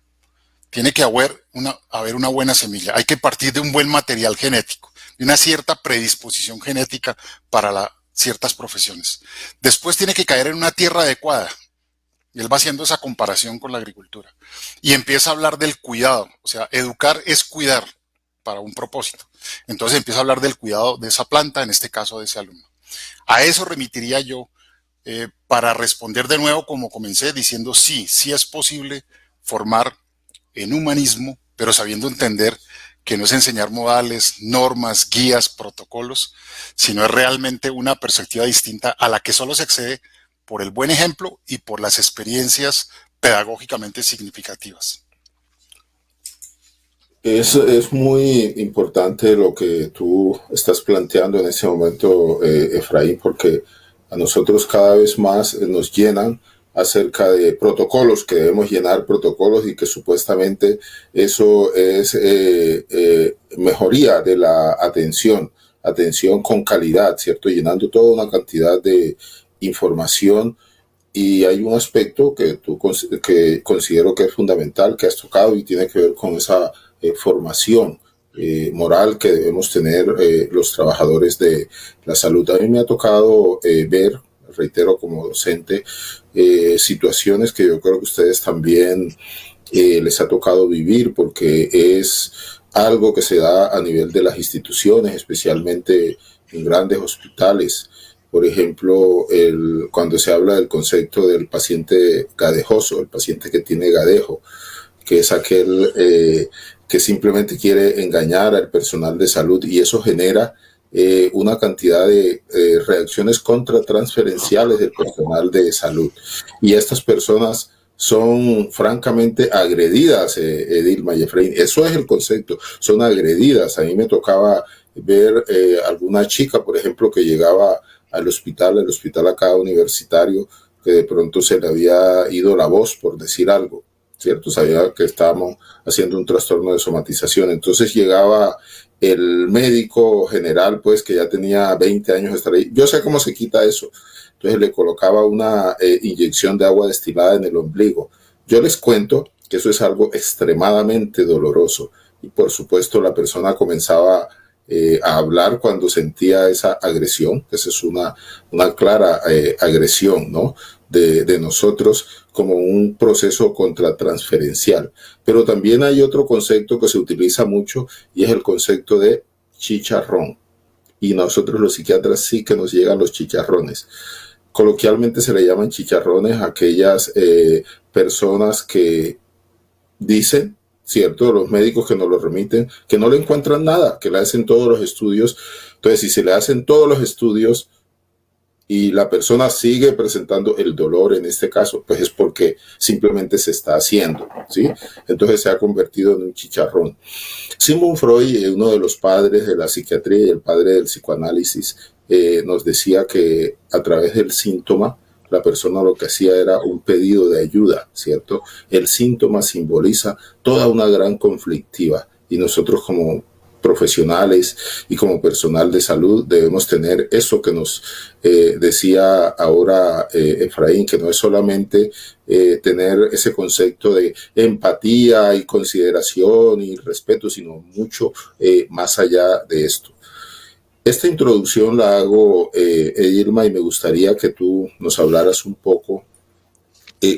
Tiene que haber una buena semilla. Hay que partir de un buen material genético, de una cierta predisposición genética para ciertas profesiones. Después tiene que caer en una tierra adecuada. Y él va haciendo esa comparación con la agricultura. Y empieza a hablar del cuidado. O sea, educar es cuidar para un propósito. Entonces empieza a hablar del cuidado de esa planta, en este caso de ese alumno. A eso remitiría yo para responder de nuevo como comencé diciendo sí es posible formar en humanismo, pero sabiendo entender que no es enseñar modales, normas, guías, protocolos, sino es realmente una perspectiva distinta a la que solo se accede por el buen ejemplo y por las experiencias pedagógicamente significativas. Es muy importante lo que tú estás planteando en este momento, Efraín, porque a nosotros cada vez más nos llenan acerca de protocolos, que debemos llenar protocolos y que supuestamente eso es mejoría de la atención con calidad, ¿cierto? Llenando toda una cantidad de información. Y hay un aspecto que que considero que es fundamental, que has tocado y tiene que ver con esa formación moral que debemos tener los trabajadores de la salud. A mí me ha tocado ver, reitero como docente, situaciones que yo creo que ustedes también les ha tocado vivir, porque es algo que se da a nivel de las instituciones, especialmente en grandes hospitales. Por ejemplo, cuando se habla del concepto del paciente gadejoso, el paciente que tiene gadejo, que es aquel que simplemente quiere engañar al personal de salud, y eso genera una cantidad de reacciones contratransferenciales del personal de salud. Y estas personas son francamente agredidas, Dilma y Efraín. Eso es el concepto, son agredidas. A mí me tocaba ver alguna chica, por ejemplo, que llegaba al hospital acá universitario, que de pronto se le había ido la voz, por decir algo, ¿cierto? Sabía que estábamos haciendo un trastorno de somatización. Entonces llegaba el médico general, pues, que ya tenía 20 años de estar ahí. Yo sé cómo se quita eso. Entonces le colocaba una inyección de agua destilada en el ombligo. Yo les cuento que eso es algo extremadamente doloroso. Y por supuesto la persona comenzaba a hablar cuando sentía esa agresión, que esa es una clara agresión, ¿no? De nosotros, como un proceso contratransferencial. Pero también hay otro concepto que se utiliza mucho, y es el concepto de chicharrón. Y nosotros los psiquiatras sí que nos llegan los chicharrones. Coloquialmente se le llaman chicharrones a aquellas personas que dicen, ¿cierto? Los médicos que nos lo remiten, que no le encuentran nada, que le hacen todos los estudios. Entonces, si se le hacen todos los estudios y la persona sigue presentando el dolor en este caso, pues es porque simplemente se está haciendo, ¿sí? Entonces se ha convertido en un chicharrón. Sigmund Freud, uno de los padres de la psiquiatría y el padre del psicoanálisis, nos decía que a través del síntoma, la persona lo que hacía era un pedido de ayuda, ¿cierto? El síntoma simboliza toda una gran conflictiva y nosotros como profesionales y como personal de salud debemos tener eso que nos decía ahora Efraín, que no es solamente tener ese concepto de empatía y consideración y respeto, sino mucho más allá de esto. Esta introducción la hago, Irma, y me gustaría que tú nos hablaras un poco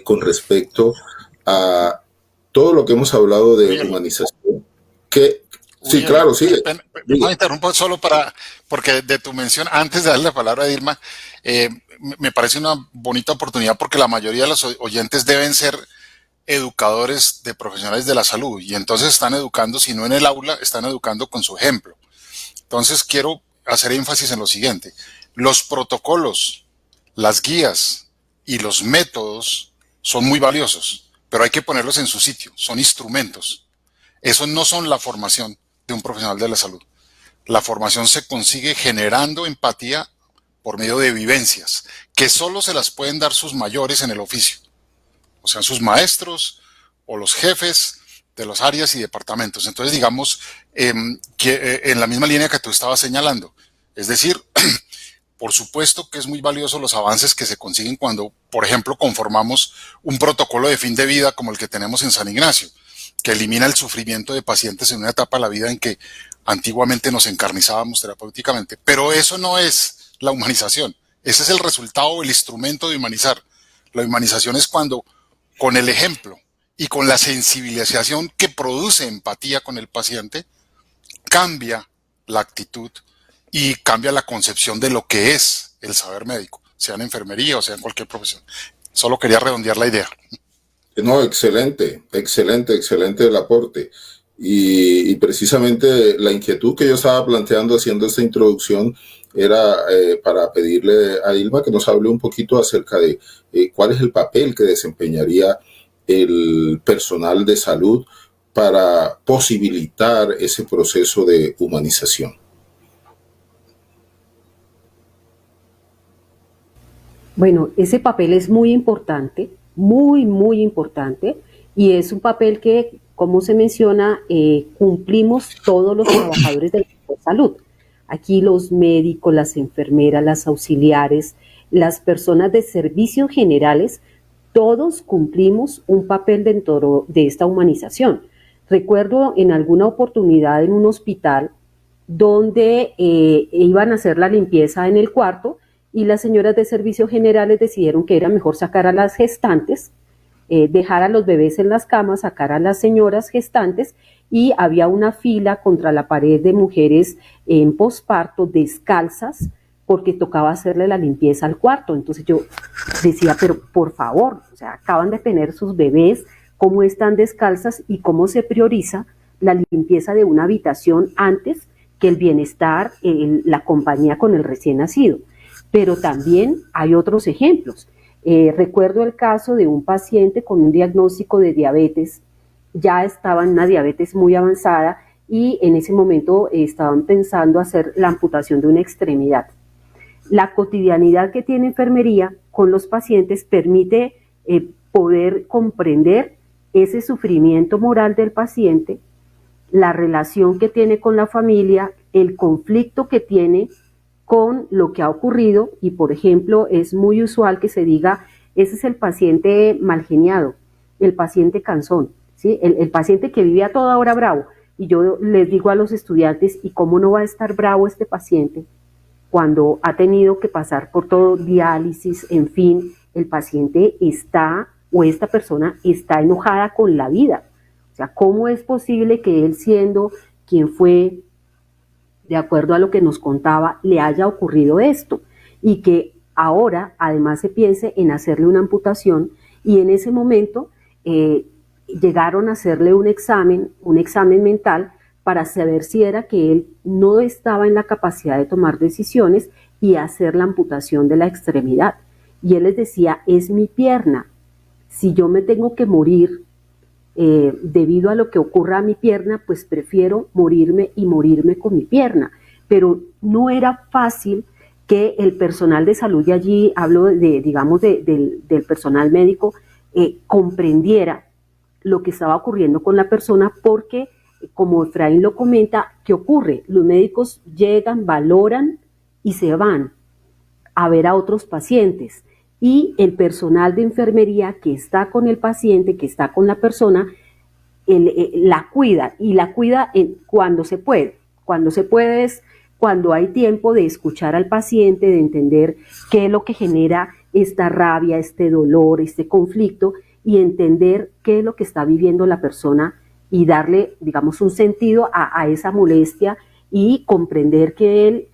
con respecto a todo lo que hemos hablado de humanización. Sí, claro, sigue. No interrumpo solo porque de tu mención, antes de darle la palabra a Irma, me parece una bonita oportunidad porque la mayoría de los oyentes deben ser educadores de profesionales de la salud y entonces están educando, si no en el aula, están educando con su ejemplo. Entonces quiero hacer énfasis en lo siguiente: los protocolos, las guías y los métodos son muy valiosos, pero hay que ponerlos en su sitio, son instrumentos. Esos no son la formación de un profesional de la salud. La formación se consigue generando empatía por medio de vivencias, que solo se las pueden dar sus mayores en el oficio, o sea, sus maestros o los jefes de las áreas y departamentos. Entonces, digamos, que en la misma línea que tú estabas señalando, es decir, por supuesto que es muy valioso los avances que se consiguen cuando, por ejemplo, conformamos un protocolo de fin de vida como el que tenemos en San Ignacio, que elimina el sufrimiento de pacientes en una etapa de la vida en que antiguamente nos encarnizábamos terapéuticamente. Pero eso no es la humanización. Ese es el resultado, el instrumento de humanizar. La humanización es cuando, con el ejemplo y con la sensibilización que produce empatía con el paciente, cambia la actitud y cambia la concepción de lo que es el saber médico, sea en enfermería o sea en cualquier profesión. Solo quería redondear la idea. No, excelente el aporte. Y precisamente la inquietud que yo estaba planteando haciendo esta introducción era para pedirle a Ilma que nos hable un poquito acerca de cuál es el papel que desempeñaría el personal de salud para posibilitar ese proceso de humanización. Bueno, ese papel es muy importante, muy importante, y es un papel que, como se menciona, cumplimos todos los trabajadores de la salud. Aquí los médicos, las enfermeras, las auxiliares, las personas de servicios generales, todos cumplimos un papel dentro de esta humanización. Recuerdo en alguna oportunidad en un hospital donde iban a hacer la limpieza en el cuarto y las señoras de servicios generales decidieron que era mejor sacar a las gestantes, dejar a los bebés en las camas, sacar a las señoras gestantes, y había una fila contra la pared de mujeres en posparto descalzas porque tocaba hacerle la limpieza al cuarto. Entonces yo decía, pero por favor, o sea, acaban de tener sus bebés, ¿cómo están descalzas y cómo se prioriza la limpieza de una habitación antes que el bienestar, la compañía con el recién nacido? Pero también hay otros ejemplos. Recuerdo el caso de un paciente con un diagnóstico de diabetes, ya estaba en una diabetes muy avanzada y en ese momento estaban pensando hacer la amputación de una extremidad. La cotidianidad que tiene enfermería con los pacientes permite poder comprender ese sufrimiento moral del paciente, la relación que tiene con la familia, el conflicto que tiene con lo que ha ocurrido, y por ejemplo es muy usual que se diga, ese es el paciente malgeniado, el paciente cansón, ¿sí? El paciente que vive a toda hora bravo. Y yo les digo a los estudiantes, ¿y cómo no va a estar bravo este paciente cuando ha tenido que pasar por todo diálisis? En fin, el paciente está, o esta persona está enojada con la vida. O sea, ¿cómo es posible que él, siendo quien fue, de acuerdo a lo que nos contaba, le haya ocurrido esto? Y que ahora además se piense en hacerle una amputación, y en ese momento llegaron a hacerle un examen mental para saber si era que él no estaba en la capacidad de tomar decisiones y hacer la amputación de la extremidad. Y él les decía, es mi pierna, si yo me tengo que morir debido a lo que ocurra a mi pierna, pues prefiero morirme y morirme con mi pierna. Pero no era fácil que el personal de salud, y allí hablo digamos del personal médico, comprendiera lo que estaba ocurriendo con la persona, porque como Efraín lo comenta, ¿qué ocurre? Los médicos llegan, valoran y se van a ver a otros pacientes. Y el personal de enfermería que está con el paciente, que está con la persona, la cuida, y la cuida cuando se puede. Cuando se puede es cuando hay tiempo de escuchar al paciente, de entender qué es lo que genera esta rabia, este dolor, este conflicto, y entender qué es lo que está viviendo la persona y darle, digamos, un sentido a esa molestia y comprender que él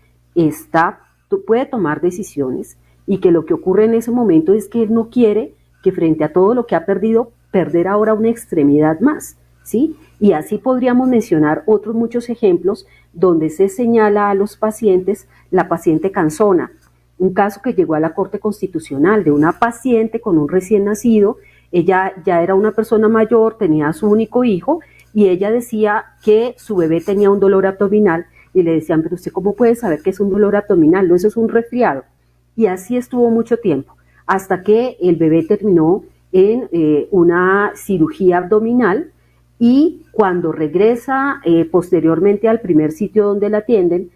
puede tomar decisiones y que lo que ocurre en ese momento es que él no quiere que frente a todo lo que ha perdido, perder ahora una extremidad más, ¿sí? Y así podríamos mencionar otros muchos ejemplos donde se señala a los pacientes la paciente cansona. Un caso que llegó a la Corte Constitucional de una paciente con un recién nacido. Ella ya era una persona mayor, tenía a su único hijo y ella decía que su bebé tenía un dolor abdominal y le decían, pero ¿usted cómo puede saber que es un dolor abdominal? No, eso es un resfriado. Y así estuvo mucho tiempo, hasta que el bebé terminó en una cirugía abdominal, y cuando regresa posteriormente al primer sitio donde la atienden,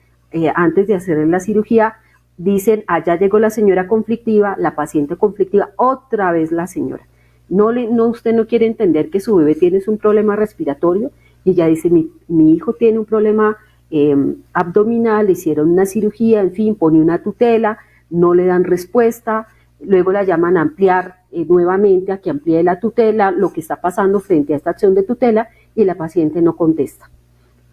antes de hacer la cirugía, dicen, allá llegó la señora conflictiva, la paciente conflictiva, otra vez la señora. Usted no quiere entender que su bebé tiene un problema respiratorio, y ella dice, mi hijo tiene un problema abdominal, le hicieron una cirugía, en fin, pone una tutela, no le dan respuesta, luego la llaman a ampliar nuevamente, a que amplíe la tutela, lo que está pasando frente a esta acción de tutela, y la paciente no contesta.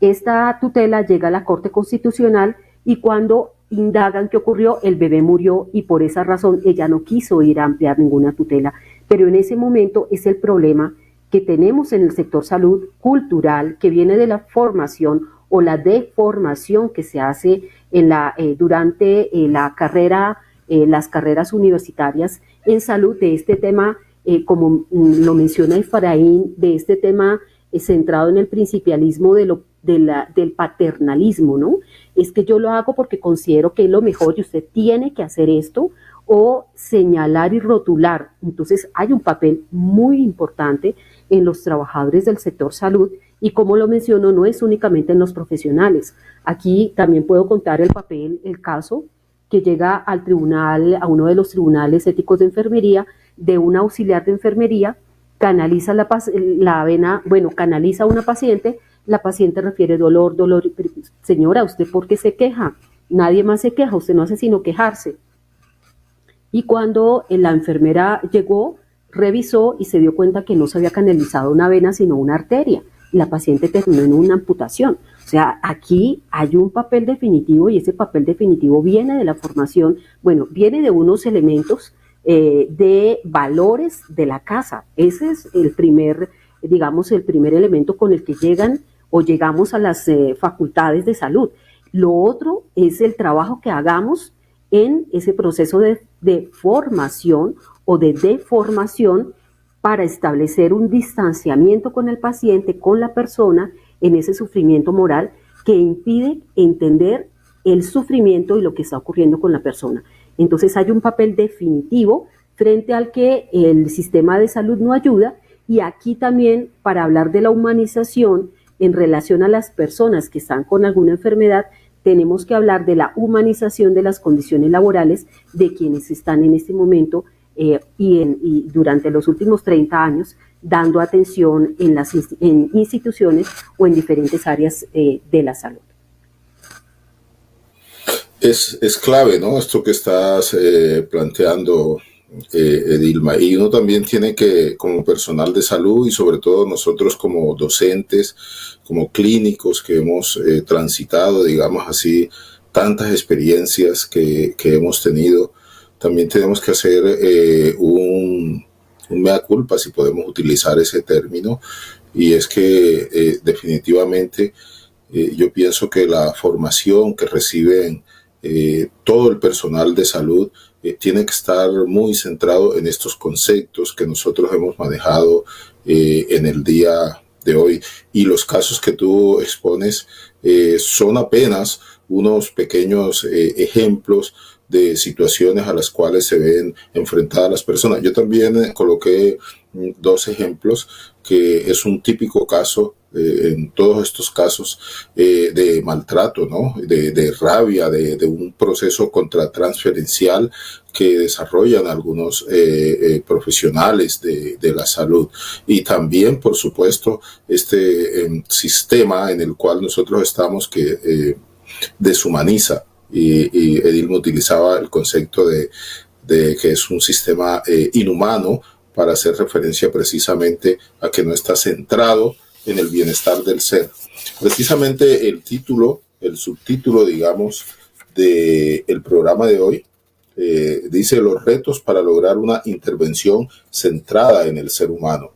Esta tutela llega a la Corte Constitucional y cuando indagan qué ocurrió, el bebé murió y por esa razón ella no quiso ir a ampliar ninguna tutela. Pero en ese momento es el problema que tenemos en el sector salud cultural, que viene de la formación o la deformación que se hace durante la carrera, las carreras universitarias en salud, de este tema, como lo menciona Efraín, de este tema centrado en el principialismo del paternalismo, ¿no? Es que yo lo hago porque considero que es lo mejor y usted tiene que hacer esto, o señalar y rotular. Entonces hay un papel muy importante en los trabajadores del sector salud, y como lo menciono, no es únicamente en los profesionales. Aquí también puedo contar el caso que llega al tribunal, a uno de los tribunales éticos de enfermería, de un auxiliar de enfermería, canaliza canaliza a una paciente, la paciente refiere dolor, señora, ¿usted por qué se queja? Nadie más se queja, usted no hace sino quejarse. Y cuando la enfermera llegó, revisó y se dio cuenta que no se había canalizado una vena, sino una arteria. Y la paciente terminó en una amputación. O sea, aquí hay un papel definitivo, y ese papel definitivo viene de la formación, viene de unos elementos de valores de la casa. Ese es el primer elemento con el que llegamos a las facultades de salud. Lo otro es el trabajo que hagamos en ese proceso de formación o de deformación para establecer un distanciamiento con el paciente, con la persona, en ese sufrimiento moral que impide entender el sufrimiento y lo que está ocurriendo con la persona. Entonces hay un papel definitivo frente al que el sistema de salud no ayuda, y aquí también, para hablar de la humanización en relación a las personas que están con alguna enfermedad, tenemos que hablar de la humanización de las condiciones laborales de quienes están en este momento y durante los últimos 30 años dando atención en instituciones o en diferentes áreas de la salud. Es clave, ¿no?, esto que estás planteando, Edilma, y uno también tiene que, como personal de salud y sobre todo nosotros como docentes, como clínicos que hemos transitado, digamos así, tantas experiencias que hemos tenido, también tenemos que hacer un mea culpa, si podemos utilizar ese término, y es que definitivamente yo pienso que la formación que reciben todo el personal de salud tiene que estar muy centrado en estos conceptos que nosotros hemos manejado en el día de hoy. Y los casos que tú expones son apenas unos pequeños ejemplos de situaciones a las cuales se ven enfrentadas las personas. Yo también coloqué dos ejemplos, que es un típico caso en todos estos casos de maltrato, ¿no? De rabia, de un proceso contratransferencial que desarrollan algunos profesionales de la salud. Y también, por supuesto, este sistema en el cual nosotros estamos que deshumaniza. Y Edilma utilizaba el concepto de que es un sistema inhumano para hacer referencia precisamente a que no está centrado en el bienestar del ser. Precisamente el título, el subtítulo, digamos, del programa de hoy dice los retos para lograr una intervención centrada en el ser humano.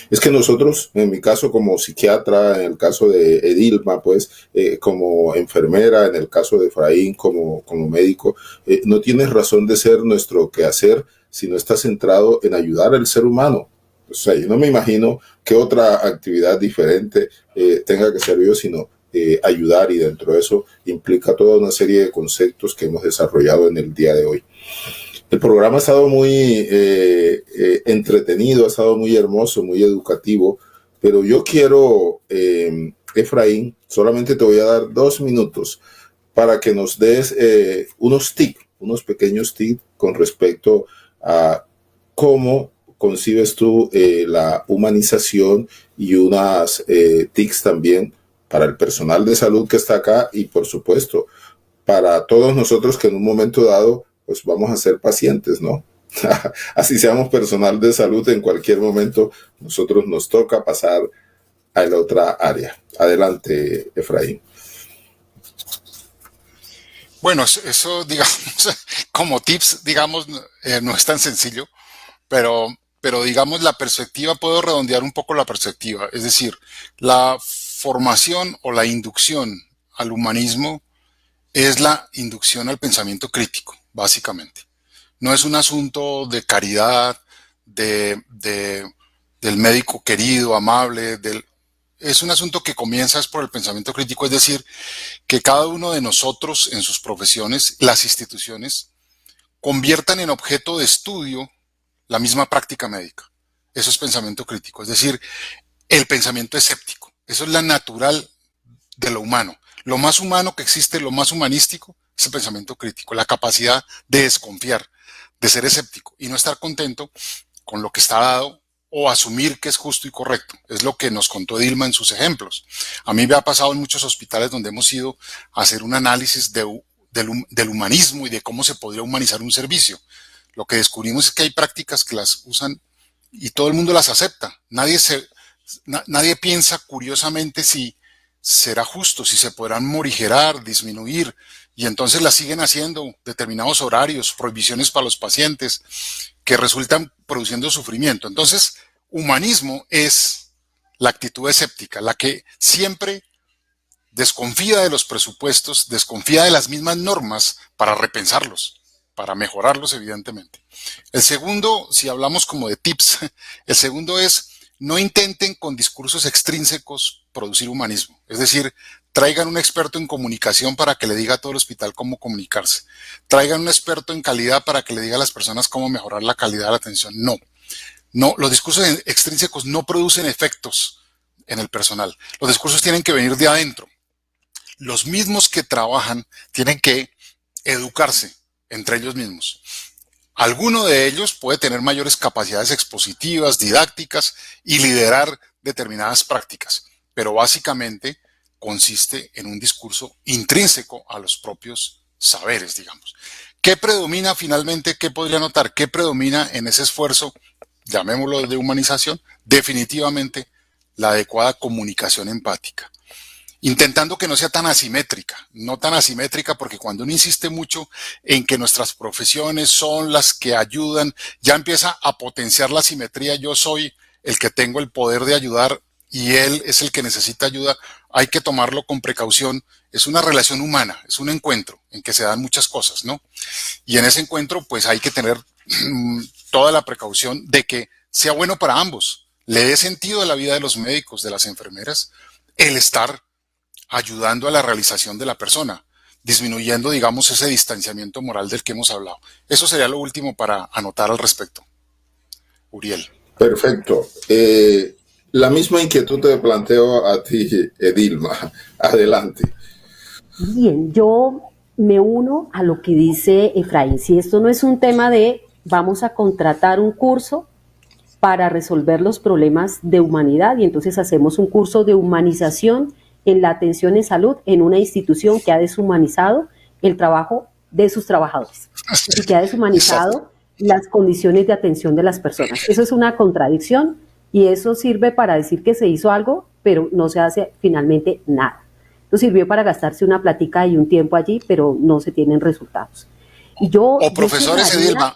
Es que nosotros, en mi caso como psiquiatra, en el caso de Edilma, pues como enfermera, en el caso de Efraín como médico, no tiene razón de ser nuestro quehacer si no está centrado en ayudar al ser humano. O sea, yo no me imagino qué otra actividad diferente tenga que ser yo, sino ayudar, y dentro de eso implica toda una serie de conceptos que hemos desarrollado en el día de hoy. El programa ha estado muy entretenido, ha estado muy hermoso, muy educativo, pero yo quiero, Efraín, solamente te voy a dar 2 minutos para que nos des unos tips, unos pequeños tips con respecto a cómo concibes tú la humanización, y unas tips también para el personal de salud que está acá, y por supuesto para todos nosotros que en un momento dado pues vamos a ser pacientes, ¿no? Así seamos personal de salud, en cualquier momento nosotros nos toca pasar a la otra área. Adelante, Efraín. Bueno, eso digamos, como tips, digamos, no es tan sencillo, pero digamos la perspectiva, puedo redondear un poco la perspectiva. Es decir, la formación o la inducción al humanismo es la inducción al pensamiento crítico, básicamente. No es un asunto de caridad, del médico querido, amable, es un asunto que comienza por el pensamiento crítico, es decir, que cada uno de nosotros en sus profesiones, las instituciones, conviertan en objeto de estudio la misma práctica médica. Eso es pensamiento crítico, es decir, el pensamiento escéptico. Eso es la natural de lo humano. Lo más humano que existe, lo más humanístico, es el pensamiento crítico, la capacidad de desconfiar, de ser escéptico y no estar contento con lo que está dado o asumir que es justo y correcto. Es lo que nos contó Edilma en sus ejemplos. A mí me ha pasado en muchos hospitales donde hemos ido a hacer un análisis del humanismo y de cómo se podría humanizar un servicio. Lo que descubrimos es que hay prácticas que las usan y todo el mundo las acepta. Nadie piensa curiosamente si será justo, si se podrán morigerar, disminuir, y entonces las siguen haciendo, determinados horarios, prohibiciones para los pacientes, que resultan produciendo sufrimiento. Entonces, humanismo es la actitud escéptica, la que siempre desconfía de los presupuestos, desconfía de las mismas normas para repensarlos, para mejorarlos, evidentemente. El segundo, si hablamos como de tips, el segundo es: no intenten con discursos extrínsecos producir humanismo. Es decir, traigan un experto en comunicación para que le diga a todo el hospital cómo comunicarse. Traigan un experto en calidad para que le diga a las personas cómo mejorar la calidad de la atención. No, los discursos extrínsecos no producen efectos en el personal. Los discursos tienen que venir de adentro. Los mismos que trabajan tienen que educarse entre ellos mismos. Alguno de ellos puede tener mayores capacidades expositivas, didácticas y liderar determinadas prácticas, pero básicamente consiste en un discurso intrínseco a los propios saberes, digamos. ¿Qué predomina finalmente? ¿Qué podría notar? ¿Qué predomina en ese esfuerzo, llamémoslo de humanización? Definitivamente la adecuada comunicación empática. Intentando que no sea tan asimétrica, no tan asimétrica, porque cuando uno insiste mucho en que nuestras profesiones son las que ayudan, ya empieza a potenciar la asimetría. Yo soy el que tengo el poder de ayudar y él es el que necesita ayuda. Hay que tomarlo con precaución. Es una relación humana, es un encuentro en que se dan muchas cosas, ¿no? Y en ese encuentro, pues hay que tener toda la precaución de que sea bueno para ambos, le dé sentido a la vida de los médicos, de las enfermeras, el estar ayudando a la realización de la persona, disminuyendo, digamos, ese distanciamiento moral del que hemos hablado. Eso sería lo último para anotar al respecto. Uriel. Perfecto. La misma inquietud te planteo a ti, Edilma. Adelante. Bien, yo me uno a lo que dice Efraín. Si esto no es un tema de vamos a contratar un curso para resolver los problemas de humanidad y entonces hacemos un curso de humanización en la atención en salud en una institución que ha deshumanizado el trabajo de sus trabajadores y que ha deshumanizado las condiciones de atención de las personas. Eso es una contradicción y eso sirve para decir que se hizo algo, pero no se hace finalmente nada. Eso sirvió para gastarse una platica y un tiempo allí, pero no se tienen resultados. Y yo, o profesores, Edilma,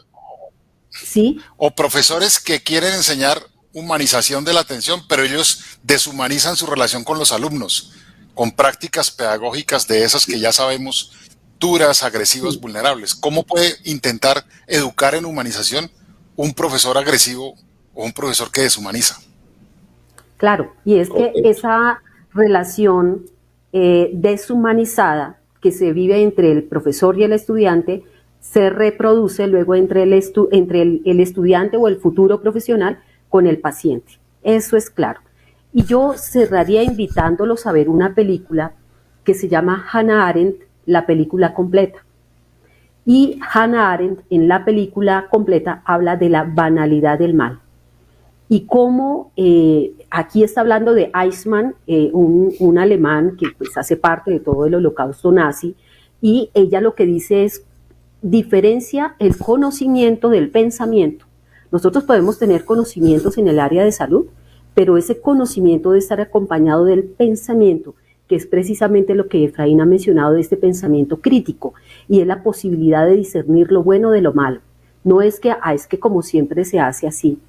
¿sí? O profesores que quieren enseñar humanización de la atención, pero ellos deshumanizan su relación con los alumnos, con prácticas pedagógicas de esas que ya sabemos, duras, agresivas, sí, vulnerables. ¿Cómo puede intentar educar en humanización un profesor agresivo o un profesor que deshumaniza? Claro, y es que esa relación deshumanizada que se vive entre el profesor y el estudiante se reproduce luego entre el estudiante o el futuro profesional con el paciente. Eso es claro. Y yo cerraría invitándolos a ver una película que se llama Hannah Arendt, la película completa. Y Hannah Arendt en la película completa habla de la banalidad del mal. Y cómo aquí está hablando de Eichmann, un alemán que pues, hace parte de todo el holocausto nazi, y ella lo que dice es, diferencia el conocimiento del pensamiento. Nosotros podemos tener conocimientos en el área de salud, pero ese conocimiento debe estar acompañado del pensamiento, que es precisamente lo que Efraín ha mencionado de este pensamiento crítico, y es la posibilidad de discernir lo bueno de lo malo. No es que, es que como siempre se hace así,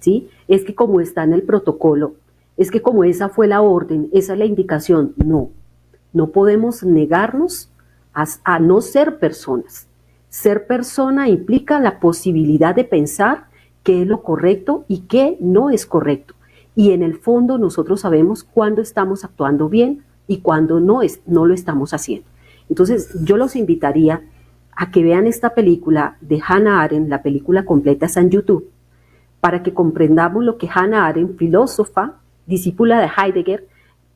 ¿sí? Es que como está en el protocolo, es que como esa fue la orden, esa es la indicación. No, no podemos negarnos a no ser personas. Ser persona implica la posibilidad de pensar qué es lo correcto y qué no es correcto. Y en el fondo nosotros sabemos cuándo estamos actuando bien y cuándo no lo estamos haciendo. Entonces yo los invitaría a que vean esta película de Hannah Arendt, la película completa está en YouTube, para que comprendamos lo que Hannah Arendt, filósofa, discípula de Heidegger,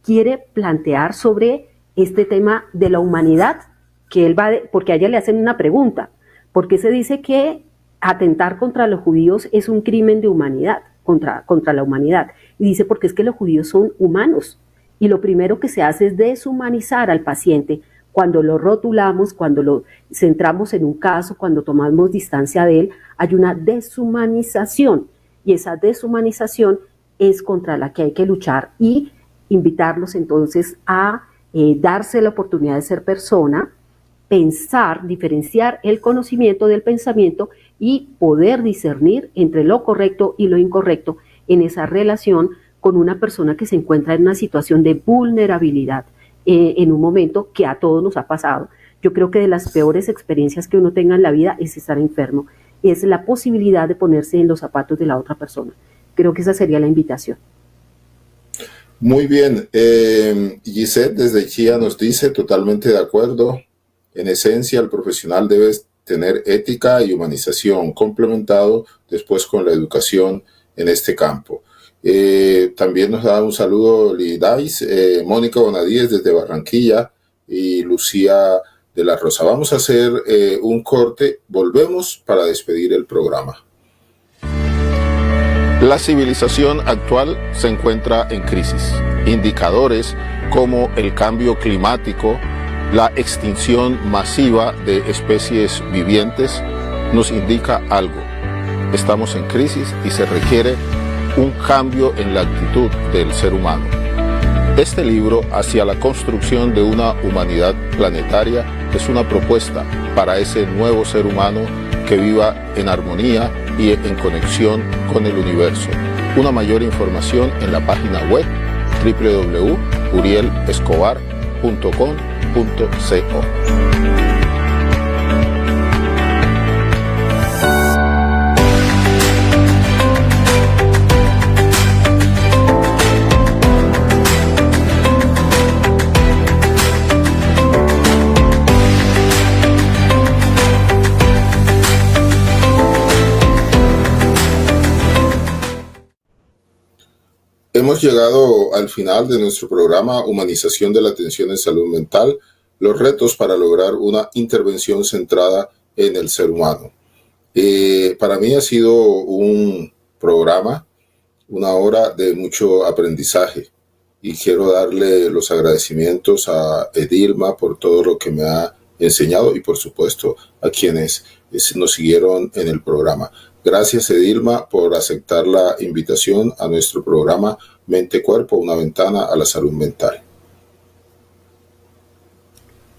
quiere plantear sobre este tema de la humanidad, que porque a ella le hacen una pregunta, ¿por qué se dice que atentar contra los judíos es un crimen de humanidad, contra la humanidad? Y dice, porque es que los judíos son humanos, y lo primero que se hace es deshumanizar al paciente cuando lo rotulamos, cuando lo centramos en un caso, cuando tomamos distancia de él, hay una deshumanización, y esa deshumanización es contra la que hay que luchar y invitarlos entonces a darse la oportunidad de ser persona, pensar, diferenciar el conocimiento del pensamiento y poder discernir entre lo correcto y lo incorrecto en esa relación con una persona que se encuentra en una situación de vulnerabilidad en un momento que a todos nos ha pasado. Yo creo que de las peores experiencias que uno tenga en la vida es estar enfermo, es la posibilidad de ponerse en los zapatos de la otra persona. Creo que esa sería la invitación. Muy bien. Gisette desde Chía nos dice, totalmente de acuerdo. En esencia, el profesional debe tener ética y humanización, complementado después con la educación en este campo. También nos da un saludo Lidais, Mónica Bonadíez desde Barranquilla y Lucía de la Rosa. Vamos a hacer un corte, volvemos para despedir el programa. La civilización actual se encuentra en crisis. Indicadores como el cambio climático, la extinción masiva de especies vivientes nos indica algo. Estamos en crisis y se requiere un cambio en la actitud del ser humano. Este libro, Hacia la construcción de una humanidad planetaria, es una propuesta para ese nuevo ser humano que viva en armonía y en conexión con el universo. Una mayor información en la página web www.urielescobar.com.co. hemos llegado al final de nuestro programa Humanización de la Atención en Salud Mental, los retos para lograr una intervención centrada en el ser humano. Para mí ha sido un programa, una hora de mucho aprendizaje, y quiero darle los agradecimientos a Edilma por todo lo que me ha enseñado y por supuesto a quienes nos siguieron en el programa. Gracias, Edilma, por aceptar la invitación a nuestro programa Mente Cuerpo, una ventana a la salud mental.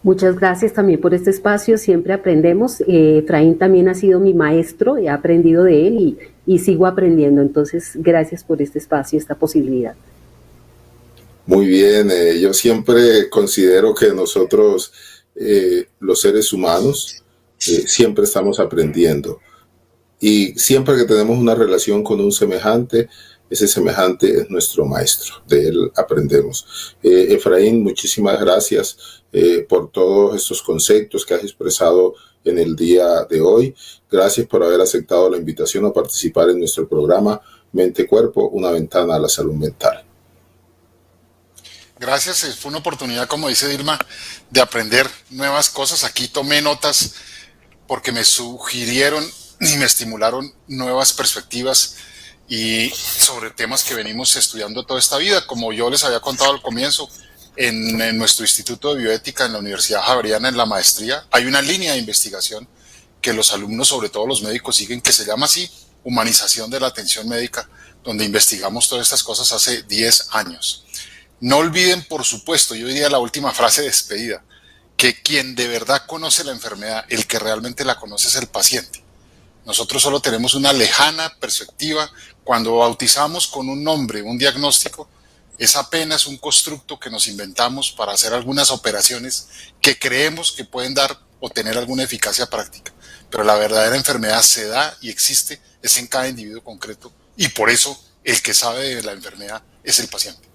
Muchas gracias también por este espacio, siempre aprendemos. Efraín también ha sido mi maestro, he aprendido de él y sigo aprendiendo, entonces gracias por este espacio, esta posibilidad. Muy bien, yo siempre considero que nosotros, los seres humanos, siempre estamos aprendiendo. Y siempre que tenemos una relación con un semejante, ese semejante es nuestro maestro, de él aprendemos. Efraín, muchísimas gracias por todos estos conceptos que has expresado en el día de hoy. Gracias por haber aceptado la invitación a participar en nuestro programa Mente Cuerpo, una ventana a la salud mental. Gracias, fue una oportunidad, como dice Dilma, de aprender nuevas cosas. Aquí tomé notas porque me sugirieron y me estimularon nuevas perspectivas y sobre temas que venimos estudiando toda esta vida. Como yo les había contado al comienzo, en nuestro Instituto de Bioética en la Universidad Javeriana, en la maestría, hay una línea de investigación que los alumnos, sobre todo los médicos, siguen, que se llama así, Humanización de la Atención Médica, donde investigamos todas estas cosas hace 10 años. No olviden, por supuesto, yo diría la última frase de despedida, que quien de verdad conoce la enfermedad, el que realmente la conoce es el paciente. Nosotros solo tenemos una lejana perspectiva. Cuando bautizamos con un nombre, un diagnóstico, es apenas un constructo que nos inventamos para hacer algunas operaciones que creemos que pueden dar o tener alguna eficacia práctica. Pero la verdadera enfermedad se da y existe, es en cada individuo concreto, y por eso el que sabe de la enfermedad es el paciente.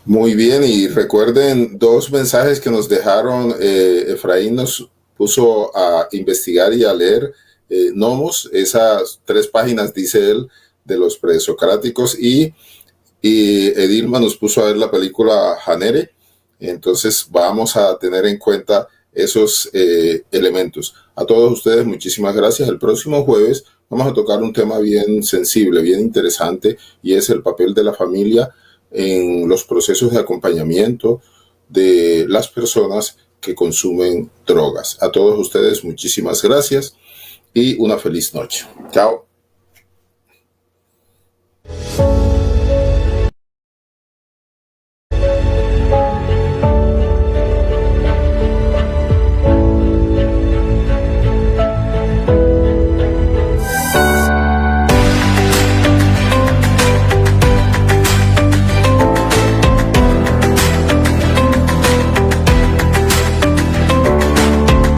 Muy bien, y recuerden dos mensajes que nos dejaron. Efraín nos puso a investigar y a leer Nomos, esas 3 páginas, dice él, de los presocráticos, y Edilma nos puso a ver la película Janere. Entonces vamos a tener en cuenta esos elementos. A todos ustedes, muchísimas gracias. El próximo jueves vamos a tocar un tema bien sensible, bien interesante, y es el papel de la familia en los procesos de acompañamiento de las personas que consumen drogas. A todos ustedes, muchísimas gracias y una feliz noche. Chao.